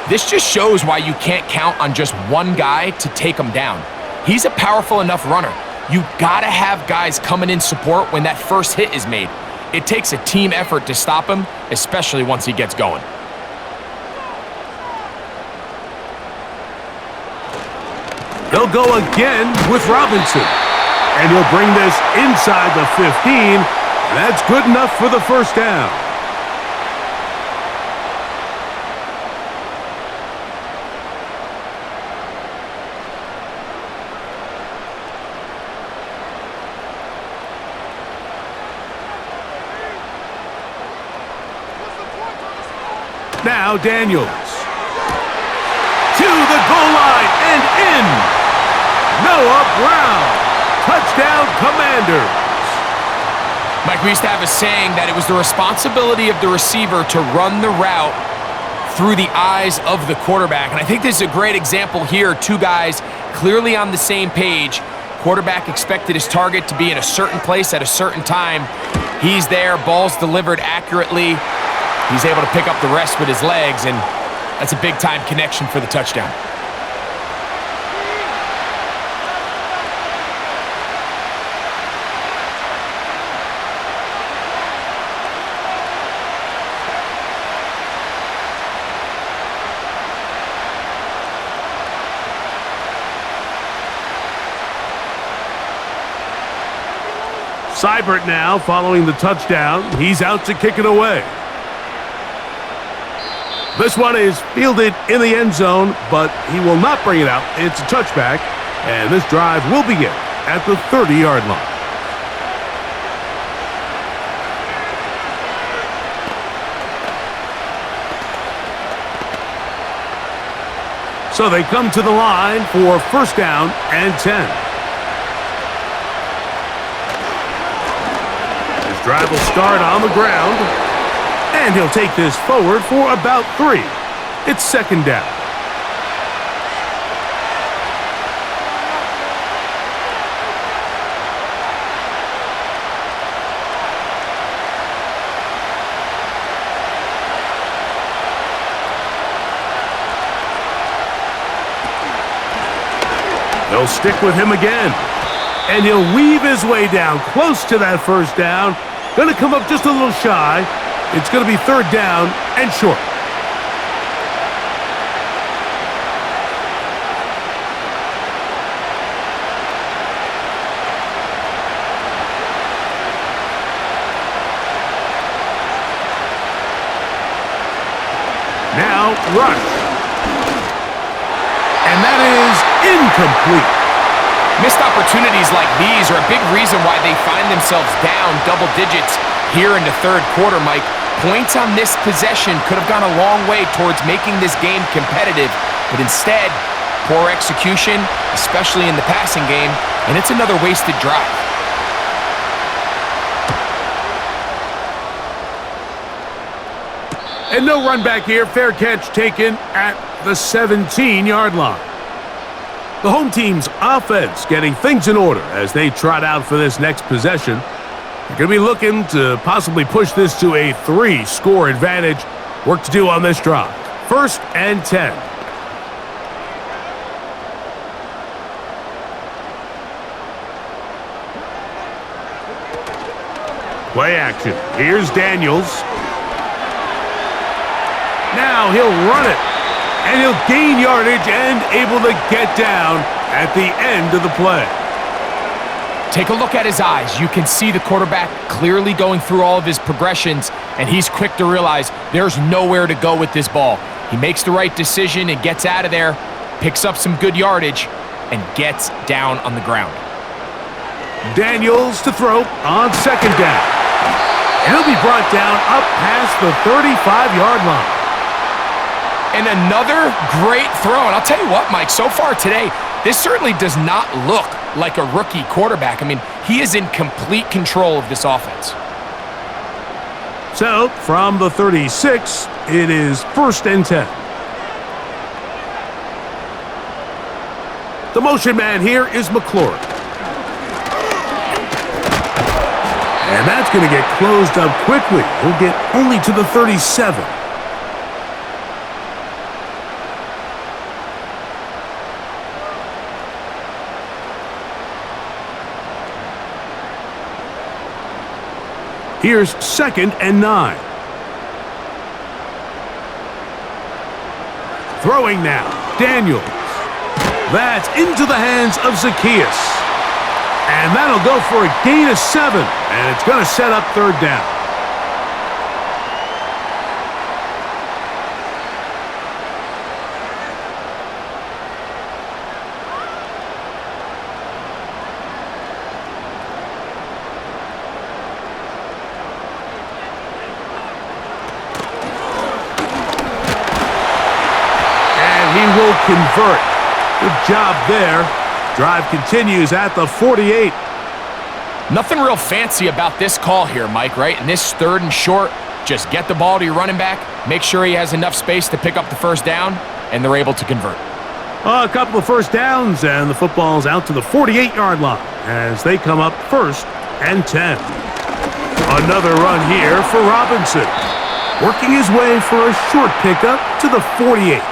This just shows why you can't count on just one guy to take him down. He's a powerful enough runner. You gotta have guys coming in support when that first hit is made. It takes a team effort to stop him, especially once he gets going.
They'll go again with Robinson. And he'll bring this inside the 15. That's good enough for the first down. Now Daniels. To the goal line and in. Noah Brown. Touchdown Commanders.
Mike, we used to have a saying that it was the responsibility of the receiver to run the route through the eyes of the quarterback. And I think this is a great example here. 2 guys clearly on the same page. Quarterback expected his target to be in a certain place at a certain time. He's there, ball's delivered accurately. He's able to pick up the rest with his legs, and that's a big-time connection for the touchdown.
Seibert now following the touchdown. He's out to kick it away. This one is fielded in the end zone, but he will not bring it out. It's a touchback, and this drive will begin at the 30-yard line. So they come to the line for first down and 10. This drive will start on the ground. And he'll take this forward for about 3. It's second down. They'll stick with him again. And he'll weave his way down close to that first down. Going to come up just a little shy. It's going to be third down and short. Now, rush. And that is incomplete.
Missed opportunities like these are a big reason why they find themselves down double digits here in the third quarter, Mike. Points on this possession could have gone a long way towards making this game competitive, but instead, poor execution, especially in the passing game, and it's another wasted drive.
And no run back here. Fair catch taken at the 17-yard line. The home team's offense getting things in order as they trot out for this next possession. They're going to be looking to possibly push this to a 3-score advantage. Work to do on this drive. 1st and 10. Play action. Here's Daniels. Now he'll run it, and he'll gain yardage and able to get down at the end of the play.
Take a look at his eyes. You can see the quarterback clearly going through all of his progressions, and he's quick to realize there's nowhere to go with this ball. He makes the right decision and gets out of there, picks up some good yardage, and gets down on the ground.
Daniels to throw on 2nd down. He'll be brought down up past the 35-yard line.
And another great throw. And I'll tell you what, Mike, so far today, this certainly does not look like a rookie quarterback. I mean, he is in complete control of this offense.
So, from the 36, it is 1st and 10. The motion man here is McLaurin. And that's going to get closed up quickly. He'll get only to the 37. Here's 2nd and 9. Throwing now, Daniels. That's into the hands of Zacchaeus. And that'll go for a gain of 7, and it's going to set up 3rd down. Will convert. Good job there. Drive continues at the 48.
Nothing real fancy about this call here, Mike, right? In this 3rd and short, just get the ball to your running back, make sure he has enough space to pick up the 1st down, and they're able to convert.
A couple of 1st downs, and the football's out to the 48-yard line as they come up 1st and 10. Another run here for Robinson, working his way for a short pickup to the 48.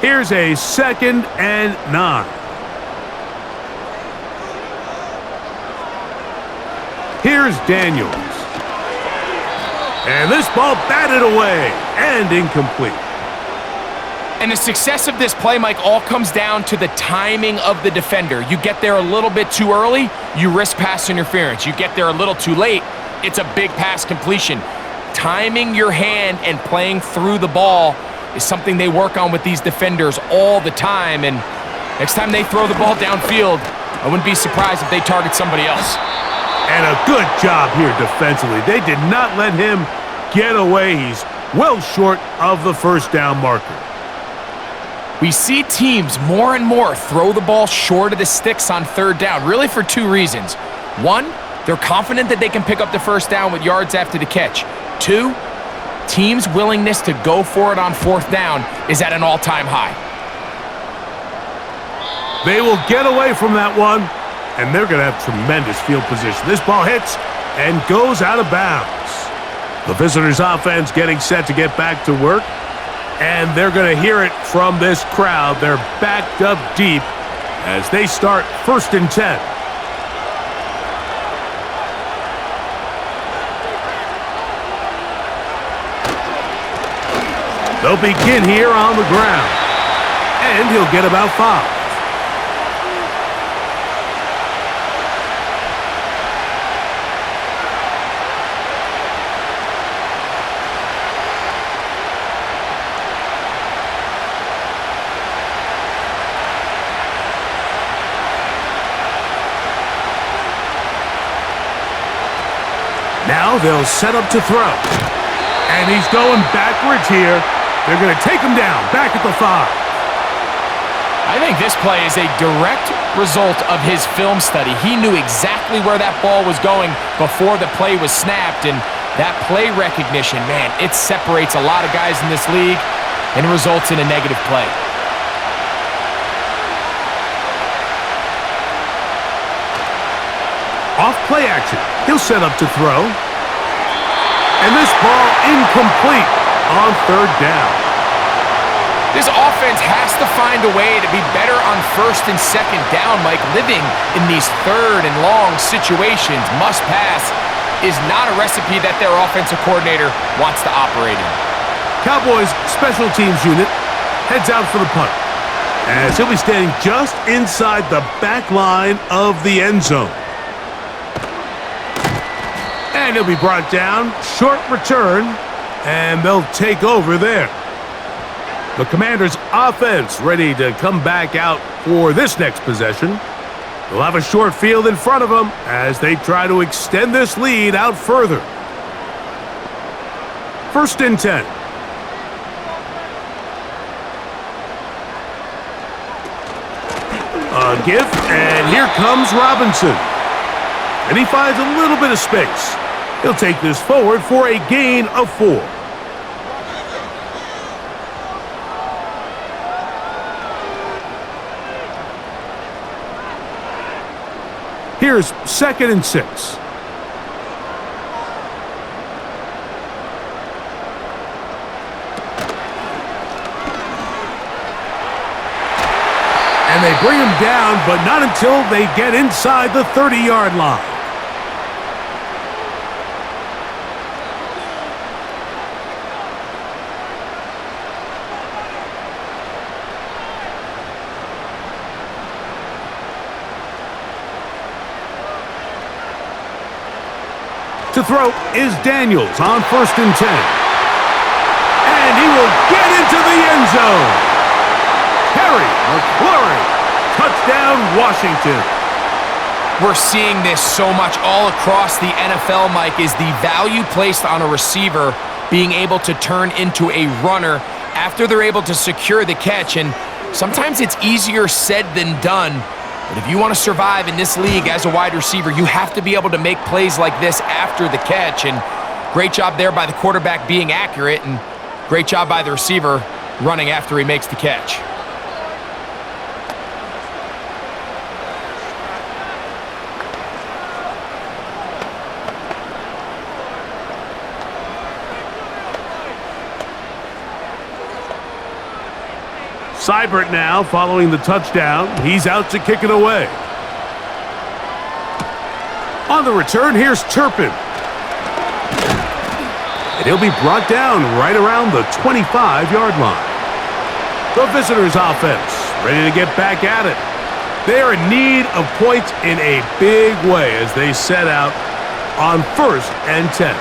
Here's a 2nd and 9. Here's Daniels. And this ball batted away and incomplete.
And the success of this play, Mike, all comes down to the timing of the defender. You get there a little bit too early, you risk pass interference. You get there a little too late, it's a big pass completion. Timing your hand and playing through the ball is something they work on with these defenders all the time. And next time they throw the ball downfield, I wouldn't be surprised if they target somebody else.
And a good job here defensively. They did not let him get away. He's well short of the 1st down marker.
We see teams more and more throw the ball short of the sticks on 3rd down, really for 2 reasons. 1, they're confident that they can pick up the 1st down with yards after the catch. 2, teams' willingness to go for it on 4th down is at an all-time high.
They will get away from that one, and they're going to have tremendous field position. This ball hits and goes out of bounds. The visitors' offense getting set to get back to work, and they're going to hear it from this crowd. They're backed up deep as they start 1st and 10. They'll begin here on the ground, and he'll get about 5. Now they'll set up to throw. And he's going backwards here. They're going to take him down, back at the 5.
I think this play is a direct result of his film study. He knew exactly where that ball was going before the play was snapped, and that play recognition, man, it separates a lot of guys in this league and results in a negative play.
Off play action. He'll set up to throw. And this ball incomplete on 3rd down.
This offense has to find a way to be better on 1st and 2nd down, Mike. Living in these 3rd and long situations, must pass, is not a recipe that their offensive coordinator wants to operate in.
Cowboys special teams unit heads out for the punt, as he'll be standing just inside the back line of the end zone. And he'll be brought down, short return, and they'll take over there. The Commanders' offense ready to come back out for this next possession. They'll have a short field in front of them as they try to extend this lead out further. 1st and 10. A give, and here comes Robinson. And he finds a little bit of space. He'll take this forward for a gain of 4. Here's 2nd and 6. And they bring him down, but not until they get inside the 30-yard line. To throw is Daniels on 1st and 10. And he will get into the end zone. Harry McClory, touchdown Washington.
We're seeing this so much all across the NFL, Mike, is the value placed on a receiver being able to turn into a runner after they're able to secure the catch. And sometimes it's easier said than done. But if you want to survive in this league as a wide receiver, you have to be able to make plays like this after the catch. And great job there by the quarterback being accurate, and great job by the receiver running after he makes the catch.
Seibert now following the touchdown. He's out to kick it away. On the return, here's Turpin. And he'll be brought down right around the 25-yard line. The visitors' offense ready to get back at it. They're in need of points in a big way as they set out on 1st and 10.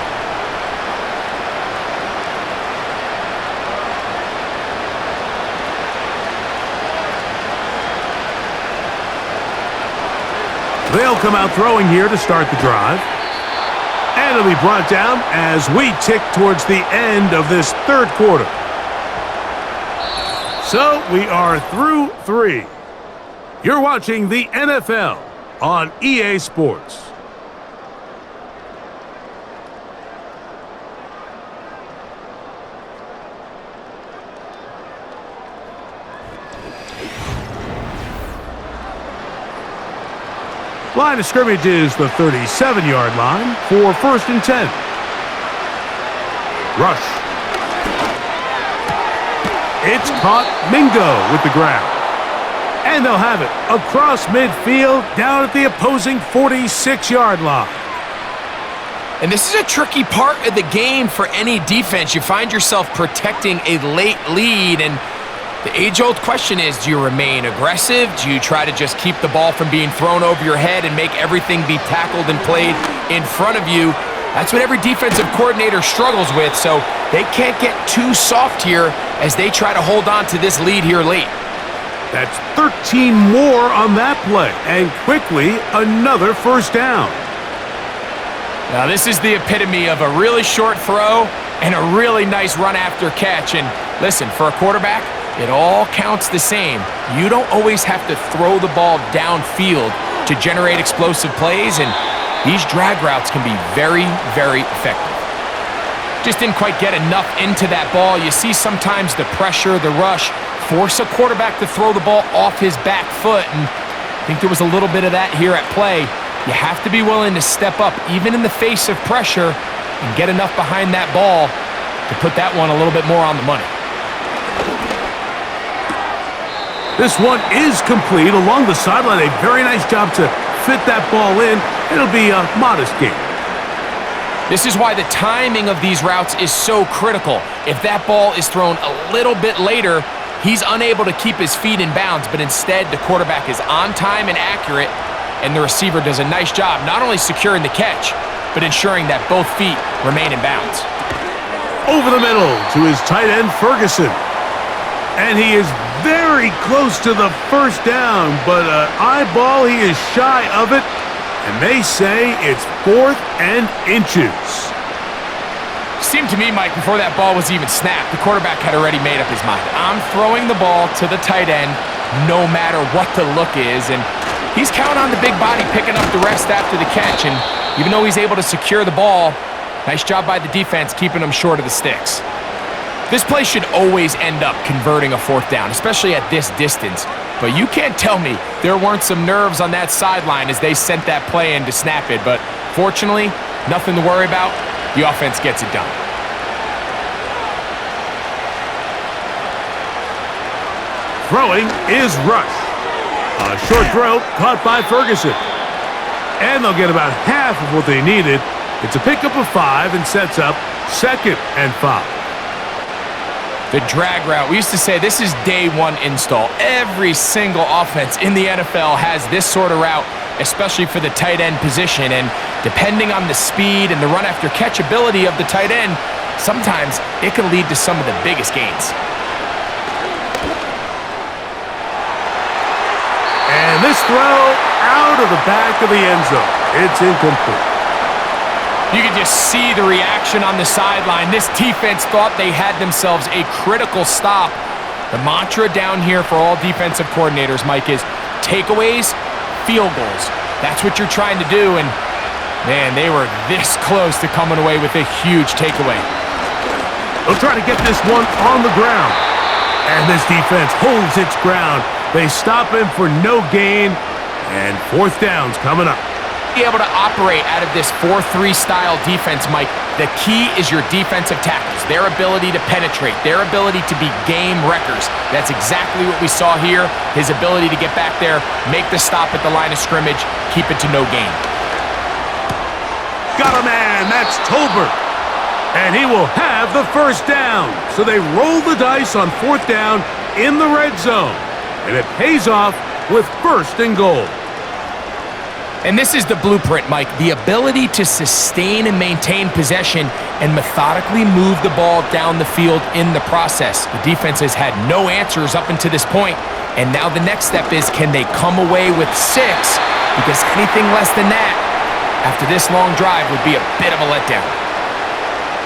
They'll come out throwing here to start the drive. And it'll be brought down as we tick towards the end of this 3rd quarter. So we are through 3. You're watching the NFL on EA Sports. Line of scrimmage is the 37-yard line for 1st and 10. Rush. It's caught. Mingo with the grab. And they'll have it across midfield down at the opposing 46-yard line.
And this is a tricky part of the game for any defense. You find yourself protecting a late lead, and the age-old question is, do you remain aggressive? Do you try to just keep the ball from being thrown over your head and make everything be tackled and played in front of you? That's what every defensive coordinator struggles with, so they can't get too soft here as they try to hold on to this lead here late.
That's 13 more on that play, and quickly another first down.
Now this is the epitome of a really short throw and a really nice run after catch. And listen, for a quarterback, it all counts the same. You don't always have to throw the ball downfield to generate explosive plays, and these drag routes can be very, very effective. Just didn't quite get enough into that ball. You see sometimes the pressure, the rush, force a quarterback to throw the ball off his back foot, and I think there was a little bit of that here at play. You have to be willing to step up, even in the face of pressure, and get enough behind that ball to put that one a little bit more on the money.
This one is complete along the sideline. A very nice job to fit that ball in. It'll be a modest gain.
This is why the timing of these routes is so critical. If that ball is thrown a little bit later, he's unable to keep his feet in bounds, but instead the quarterback is on time and accurate, and the receiver does a nice job not only securing the catch, but ensuring that both feet remain in bounds.
Over the middle to his tight end, Ferguson. And he is very close to the first down, but an eyeball, he is shy of it. And they say it's 4th and inches.
Seemed to me, Mike, before that ball was even snapped, the quarterback had already made up his mind. I'm throwing the ball to the tight end no matter what the look is, and he's counting on the big body picking up the rest after the catch, and even though he's able to secure the ball, nice job by the defense keeping him short of the sticks. This play should always end up converting a 4th down, especially at this distance. But you can't tell me there weren't some nerves on that sideline as they sent that play in to snap it. But fortunately, nothing to worry about. The offense gets it done.
Throwing is Rush. A short throw caught by Ferguson. And they'll get about half of what they needed. It's a pickup of 5 and sets up 2nd and 5.
The drag route. We used to say this is day one install. Every single offense in the NFL has this sort of route, especially for the tight end position. And depending on the speed and the run after catch ability of the tight end, sometimes it can lead to some of the biggest gains.
And this throw out of the back of the end zone. It's incomplete.
You can just see the reaction on the sideline. This defense thought they had themselves a critical stop. The mantra down here for all defensive coordinators, Mike, is takeaways, field goals. That's what you're trying to do, and man, they were this close to coming away with a huge takeaway.
They'll try to get this one on the ground. And this defense holds its ground. They stop him for no gain, and 4th down's coming up.
Be able to operate out of this 4-3 style defense, Mike, the key is your defensive tackles, their ability to penetrate, their ability to be game wreckers. That's exactly what we saw here, his ability to get back there, make the stop at the line of scrimmage, keep it to no gain.
Got a man, that's Tolbert. And he will have the first down. So they roll the dice on 4th down in the red zone. And it pays off with 1st and goal.
And this is the blueprint, Mike, the ability to sustain and maintain possession and methodically move the ball down the field in the process. The defense has had no answers up until this point, and now the next step is, can they come away with 6? Because anything less than that after this long drive would be a bit of a letdown.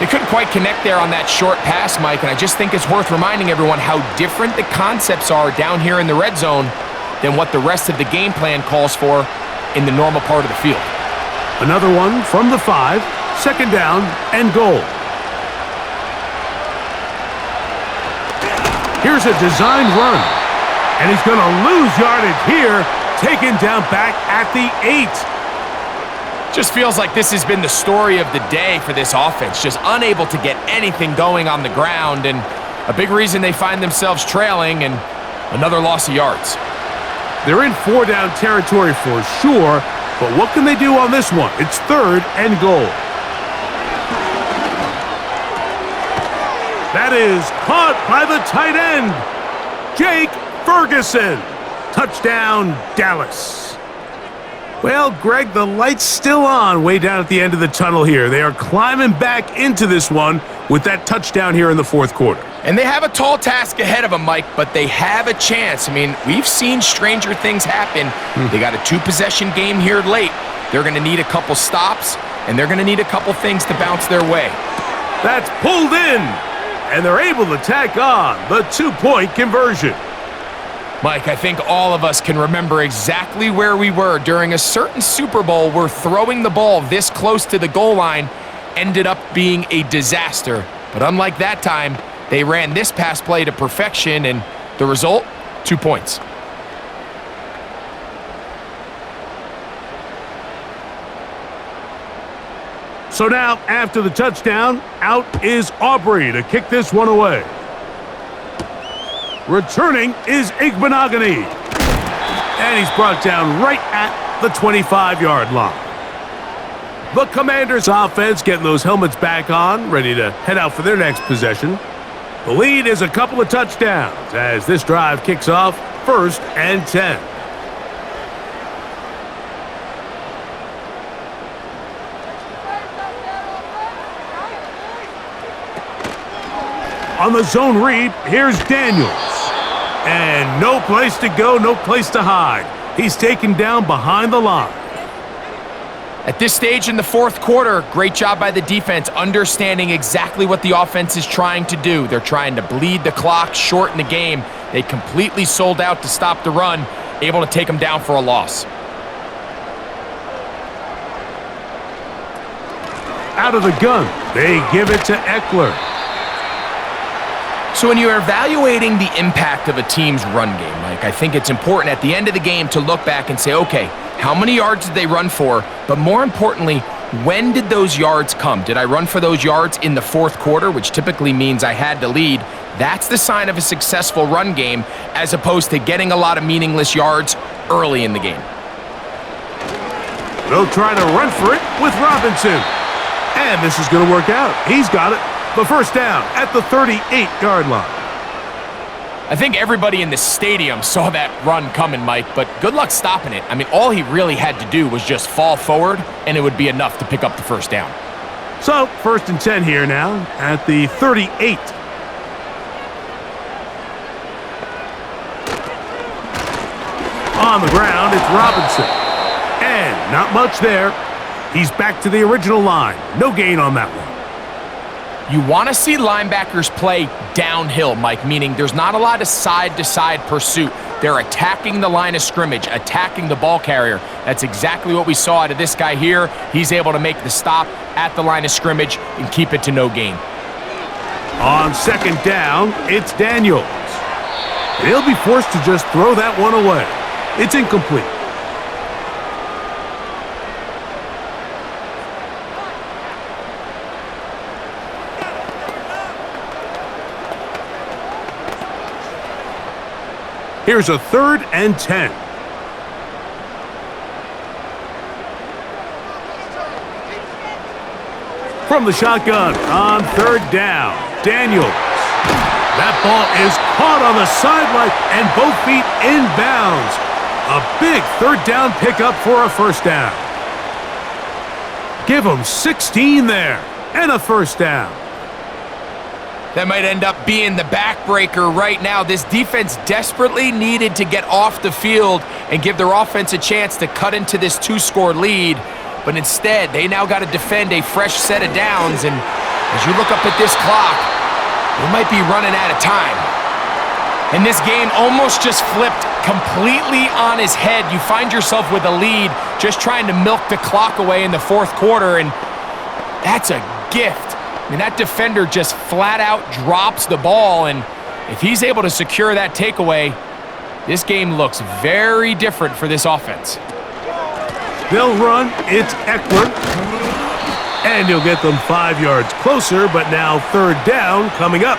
They couldn't quite connect there on that short pass, Mike, and I just think it's worth reminding everyone how different the concepts are down here in the red zone than what the rest of the game plan calls for in the normal part of the field.
Another one from the 5, 2nd down and goal. Here's a designed run, and he's going to lose yardage here, taken down back at the 8.
Just feels like this has been the story of the day for this offense, just unable to get anything going on the ground, and a big reason they find themselves trailing and another loss of yards.
They're in 4-down territory for sure, but what can they do on this one? It's 3rd and goal. That is caught by the tight end, Jake Ferguson. Touchdown, Dallas. Well, Greg, the light's still on way down at the end of the tunnel here. They are climbing back into this one with that touchdown here in the 4th quarter.
And they have a tall task ahead of them, Mike, but they have a chance. I mean, we've seen stranger things happen. They got a 2-possession game here late. They're going to need a couple stops, and they're going to need a couple things to bounce their way.
That's pulled in, and they're able to tack on the 2-point conversion.
Mike, I think all of us can remember exactly where we were during a certain Super Bowl where throwing the ball this close to the goal line ended up being a disaster. But unlike that time, they ran this pass play to perfection, and the result, 2 points.
So now, after the touchdown, out is Aubrey to kick this one away. Returning is Igbenogany. And he's brought down right at the 25-yard line. The Commanders' offense getting those helmets back on, ready to head out for their next possession. The lead is a couple of touchdowns as this drive kicks off 1st and 10. On the zone read, here's Daniels. And no place to go, no place to hide. He's taken down behind the line.
At this stage in the 4th quarter, great job by the defense understanding exactly what the offense is trying to do. They're trying to bleed the clock, shorten the game. They completely sold out to stop the run, able to take them down for a loss.
Out of the gun, they give it to Eckler.
So when you're evaluating the impact of a team's run game, Mike, I think it's important at the end of the game to look back and say, okay, how many yards did they run for? But more importantly, when did those yards come? Did I run for those yards in the 4th quarter, which typically means I had to lead? That's the sign of a successful run game, as opposed to getting a lot of meaningless yards early in the game.
They'll try to run for it with Robinson. And this is going to work out. He's got it. The first down at the 38-yard line.
I think everybody in the stadium saw that run coming, Mike, but good luck stopping it. I mean, all he really had to do was just fall forward, and it would be enough to pick up the first down.
So, 1st and 10 here now at the 38. On the ground, it's Robinson. And not much there. He's back to the original line. No gain on that one.
You want to see linebackers play downhill, Mike, meaning there's not a lot of side-to-side pursuit. They're attacking the line of scrimmage, attacking the ball carrier. That's exactly what we saw out of this guy here. He's able to make the stop at the line of scrimmage and keep it to no gain.
On 2nd down, it's Daniels. They'll be forced to just throw that one away. It's incomplete. Here's a 3rd and 10. From the shotgun on 3rd down, Daniels. That ball is caught on the sideline and both feet inbounds. A big 3rd down pickup for a first down. Give them 16 there and a first down.
That might end up being the backbreaker right now. This defense desperately needed to get off the field and give their offense a chance to cut into this 2-score lead. But instead, they now got to defend a fresh set of downs. And as you look up at this clock, they might be running out of time. And this game almost just flipped completely on his head. You find yourself with a lead, just trying to milk the clock away in the 4th quarter. And that's a gift. I mean, that defender just flat out drops the ball, and if he's able to secure that takeaway, this game looks very different for this offense.
They'll run. It's Eckler. And you'll get them 5 yards closer, but now third down coming up.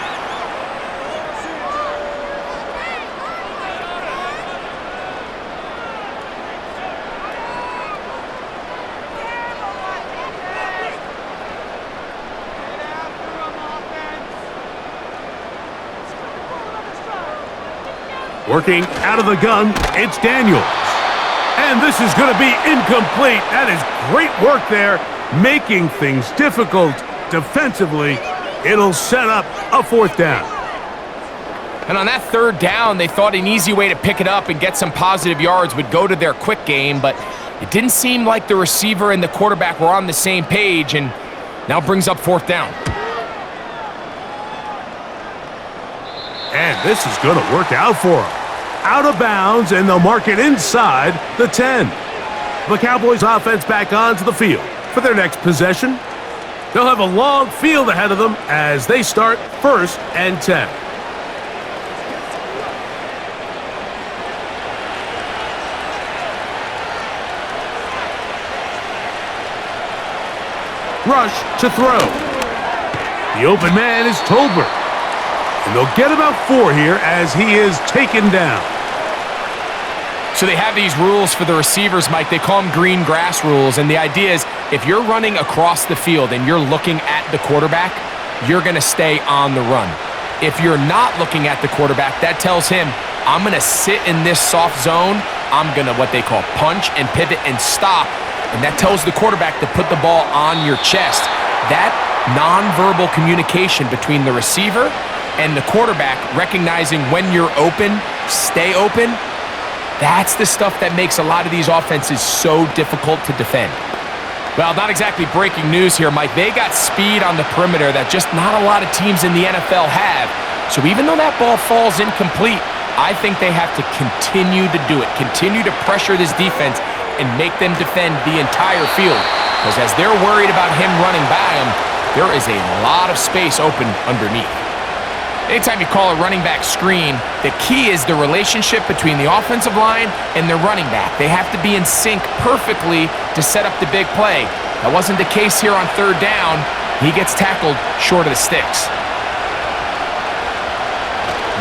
Working out of the gun, it's Daniels. And this is going to be incomplete. That is great work there, making things difficult defensively. It'll set up a fourth down.
And on that third down, they thought an easy way to pick it up and get some positive yards would go to their quick game, but it didn't seem like the receiver and the quarterback were on the same page, and now brings up fourth down.
And this is going to work out for them. Out of bounds, and they'll mark it inside the 10. The Cowboys offense back onto the field for their next possession. They'll have a long field ahead of them as they start 1st and 10. Rush to throw. The open man is Tolbert. And they'll get about 4 here as he is taken down.
So they have these rules for the receivers, Mike. They call them green grass rules. And the idea is if you're running across the field and you're looking at the quarterback, you're going to stay on the run. If you're not looking at the quarterback, that tells him, I'm going to sit in this soft zone. I'm going to what they call punch and pivot and stop. And that tells the quarterback to put the ball on your chest. That nonverbal communication between the receiver and the quarterback, recognizing when you're open, stay open, that's the stuff that makes a lot of these offenses so difficult to defend. Well, not exactly breaking news here, Mike. They got speed on the perimeter that just not a lot of teams in the NFL have. So even though that ball falls incomplete, I think they have to continue to do it, continue to pressure this defense and make them defend the entire field. Because as they're worried about him running by them, there is a lot of space open underneath. Anytime you call a running back screen, the key is the relationship between the offensive line and the running back. They have to be in sync perfectly to set up the big play. That wasn't the case here on third down. He gets tackled short of the sticks.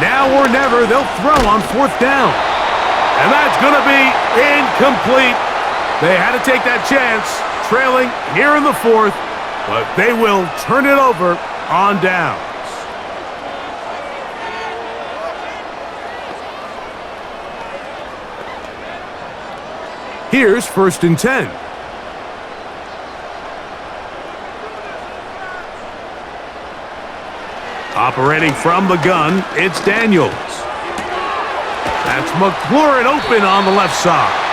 Now or never, they'll throw on 4th down. And that's going to be incomplete. They had to take that chance, trailing here in the 4th, but they will turn it over on downs. Here's 1st and 10. Operating from the gun, it's Daniels. That's McLaurin open on the left side.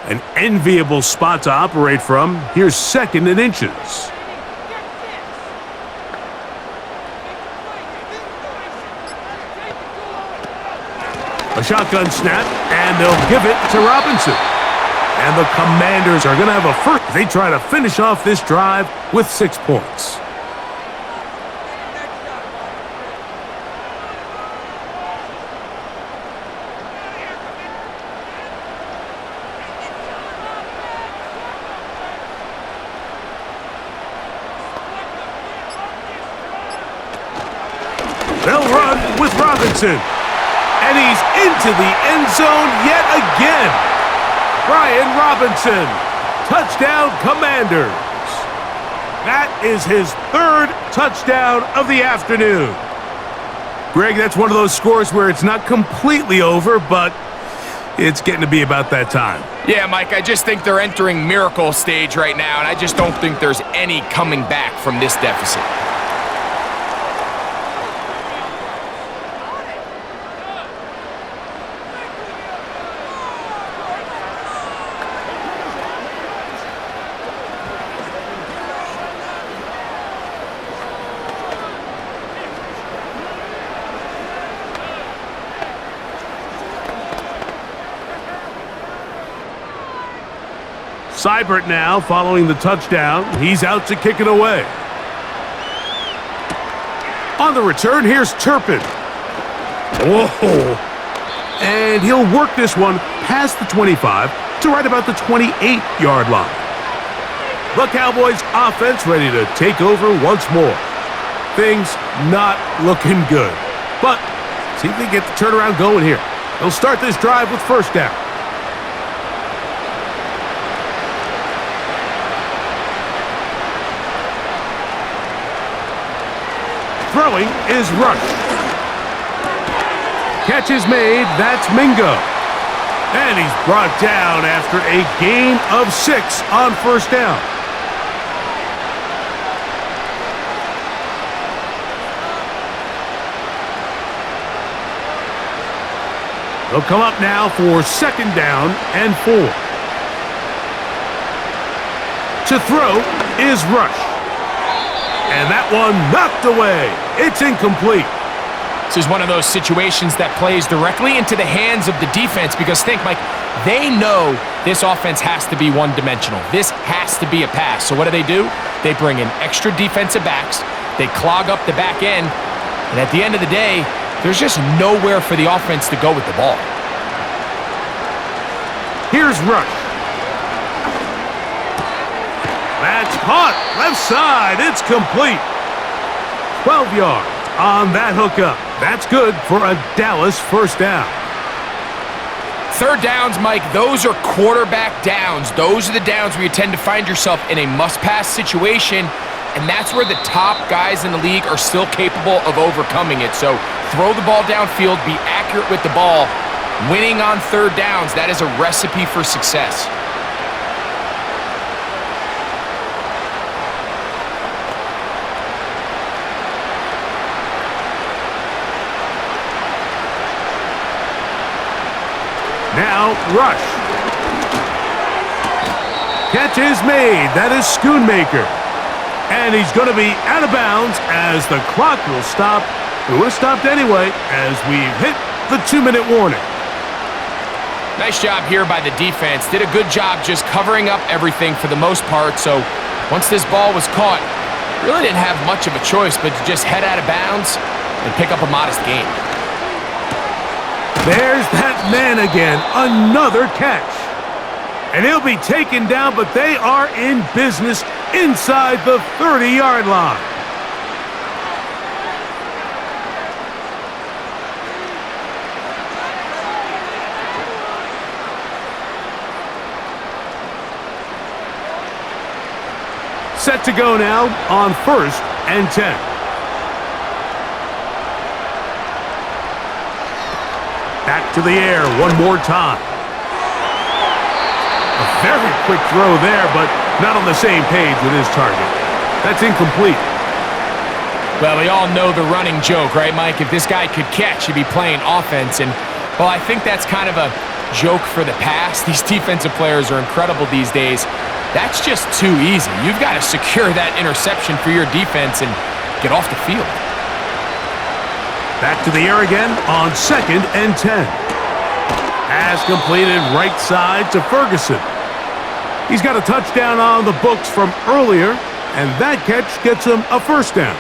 An enviable spot to operate from. Here's 2nd and inches. A shotgun snap, and they'll give it to Robinson. And the Commanders are going to have a first. They try to finish off this drive with 6 points. They'll run with Robinson. And he's into the end zone yet again. Brian Robinson. Touchdown, Commanders. That is his 3rd touchdown of the afternoon. Greg, that's one of those scores where it's not completely over, but it's getting to be about that time.
Yeah, Mike, I just think they're entering miracle stage right now, and I just don't think there's any coming back from this deficit.
Seibert now following the touchdown. He's out to kick it away. On the return, here's Turpin. Whoa. And he'll work this one past the 25 to right about the 28-yard line. The Cowboys offense ready to take over once more. Things not looking good. But see if they get the turnaround going here. They'll start this drive with first down. Throwing is Rush. Catch is made. That's Mingo. And he's brought down after a gain of 6 on first down. They'll come up now for second down and 4. To throw is Rush. And that one knocked away. It's incomplete.
This is one of those situations that plays directly into the hands of the defense because think, Mike, they know this offense has to be one-dimensional. This has to be a pass. So what do? They bring in extra defensive backs. They clog up the back end. And at the end of the day, there's just nowhere for the offense to go with the ball.
Here's Rush. That's caught. Left side. It's complete. 12 yards on that hookup. That's good for a Dallas first down.
Third downs, Mike, those are quarterback downs. Those are the downs where you tend to find yourself in a must-pass situation, and that's where the top guys in the league are still capable of overcoming it. So throw the ball downfield, be accurate with the ball. Winning on third downs, that is a recipe for success.
Now, Rush. Catch is made. That is Schoonmaker. And he's going to be out of bounds as the clock will stop. It would have stopped anyway as we've hit the 2-minute warning.
Nice job here by the defense. Did a good job just covering up everything for the most part. So once this ball was caught, really didn't have much of a choice but to just head out of bounds and pick up a modest gain.
There's that man again, another catch. And he'll be taken down, but they are in business inside the 30-yard line. Set to go now on 1st and 10. Back to the air one more time. A very quick throw there, but not on the same page with his target. That's incomplete.
Well, we all know the running joke, right, Mike? If this guy could catch, he'd be playing offense. And, well, I think that's kind of a joke for the past. These defensive players are incredible these days. That's just too easy. You've got to secure that interception for your defense and get off the field.
Back to the air again on 2nd and 10. Pass completed right side to Ferguson. He's got a touchdown on the books from earlier, and that catch gets him a first down.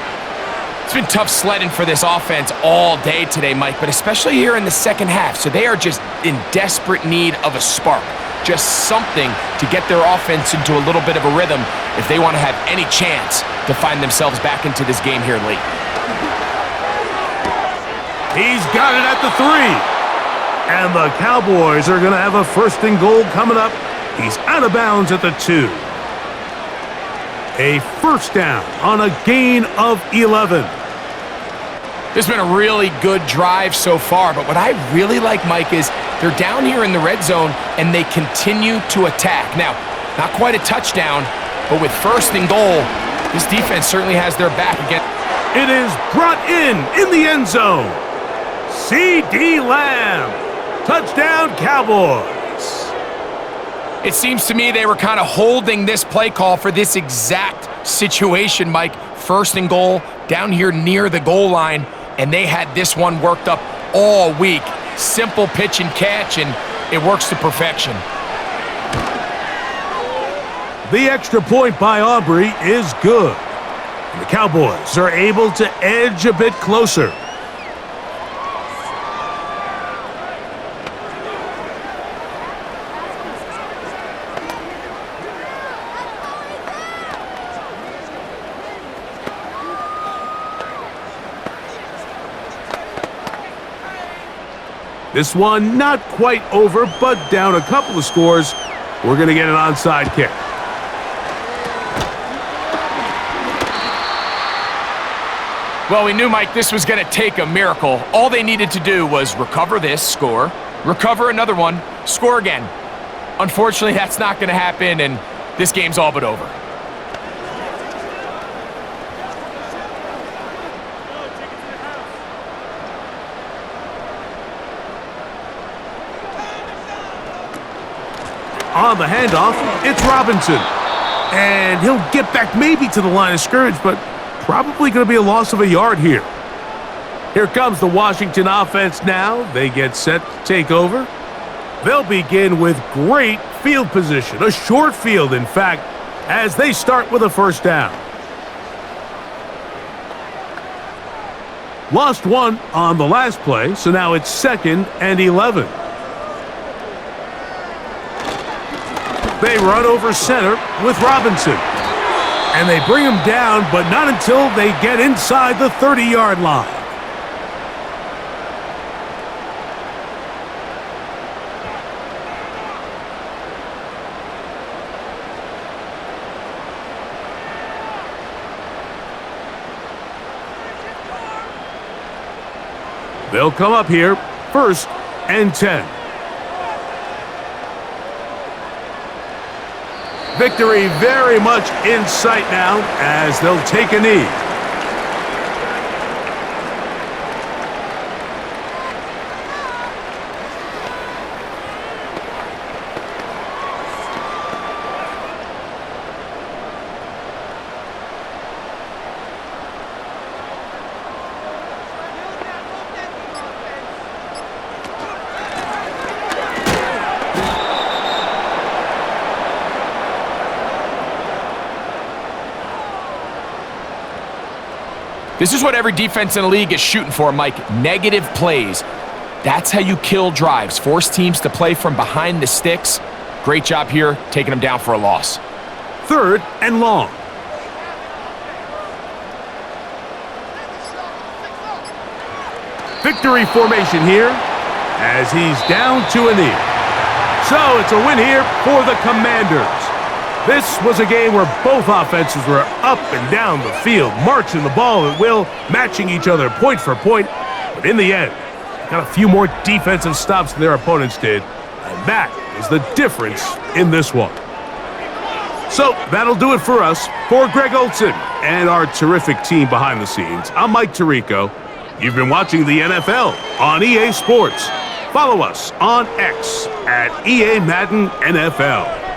It's been tough sledding for this offense all day today, Mike, but especially here in the second half. So they are just in desperate need of a spark, just something to get their offense into a little bit of a rhythm if they want to have any chance to find themselves back into this game here late.
He's got it at the 3. And the Cowboys are going to have a 1st and goal coming up. He's out of bounds at the 2. A first down on a gain of 11.
This has been a really good drive so far, but what I really like, Mike, is they're down here in the red zone and they continue to attack. Now, not quite a touchdown, but with 1st and goal, this defense certainly has their back again.
It is brought in the end zone. C.D. Lamb. Touchdown, Cowboys.
It seems to me they were kind of holding this play call for this exact situation, Mike. 1st and goal, down here near the goal line, and they had this one worked up all week. Simple pitch and catch, and it works to perfection.
The extra point by Aubrey is good. And the Cowboys are able to edge a bit closer. This one not quite over, but down a couple of scores. We're going to get an onside kick.
Well, we knew, Mike, this was going to take a miracle. All they needed to do was recover this, score, recover another one, score again. Unfortunately, that's not going to happen, and this game's all but over.
On the handoff, it's Robinson. And he'll get back maybe to the line of scrimmage, but probably going to be a loss of a yard here. Here comes the Washington offense now. They get set to take over. They'll begin with great field position, a short field, in fact, as they start with a first down. Lost one on the last play, so now it's 2nd and 11. They run over center with Robinson. And they bring him down, but not until they get inside the 30-yard line. They'll come up here, 1st and 10. Victory very much in sight now as they'll take a knee.
This is what every defense in the league is shooting for, Mike. Negative plays. That's how you kill drives. Force teams to play from behind the sticks. Great job here, taking them down for a loss.
3rd and long. Victory formation here as he's down to a knee. So it's a win here for the Commanders. This was a game where both offenses were up and down the field, marching the ball at will, matching each other point for point. But in the end, got a few more defensive stops than their opponents did. And that is the difference in this one. So that'll do it for us. For Greg Olson and our terrific team behind the scenes, I'm Mike Tirico. You've been watching the NFL on EA Sports. Follow us on X at EA Madden NFL.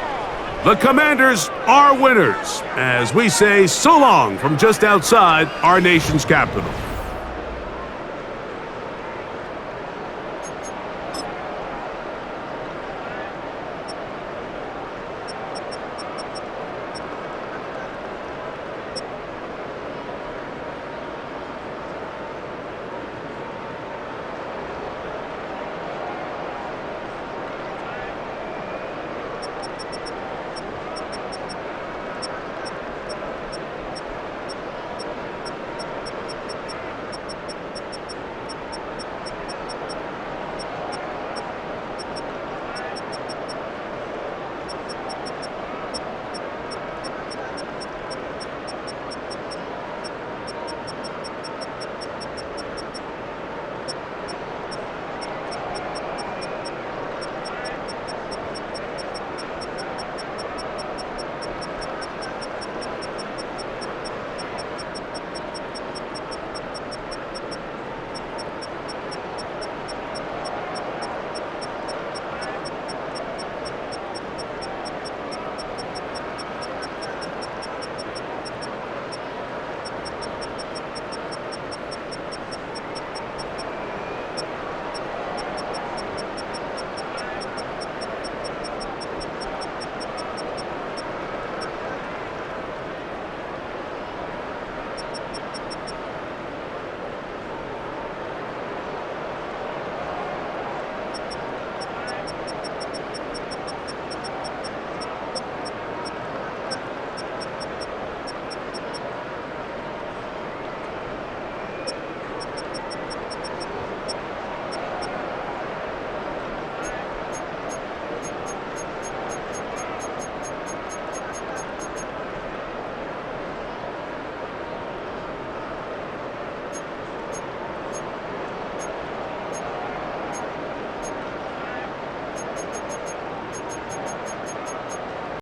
The Commanders are winners, as we say so long from just outside our nation's capital.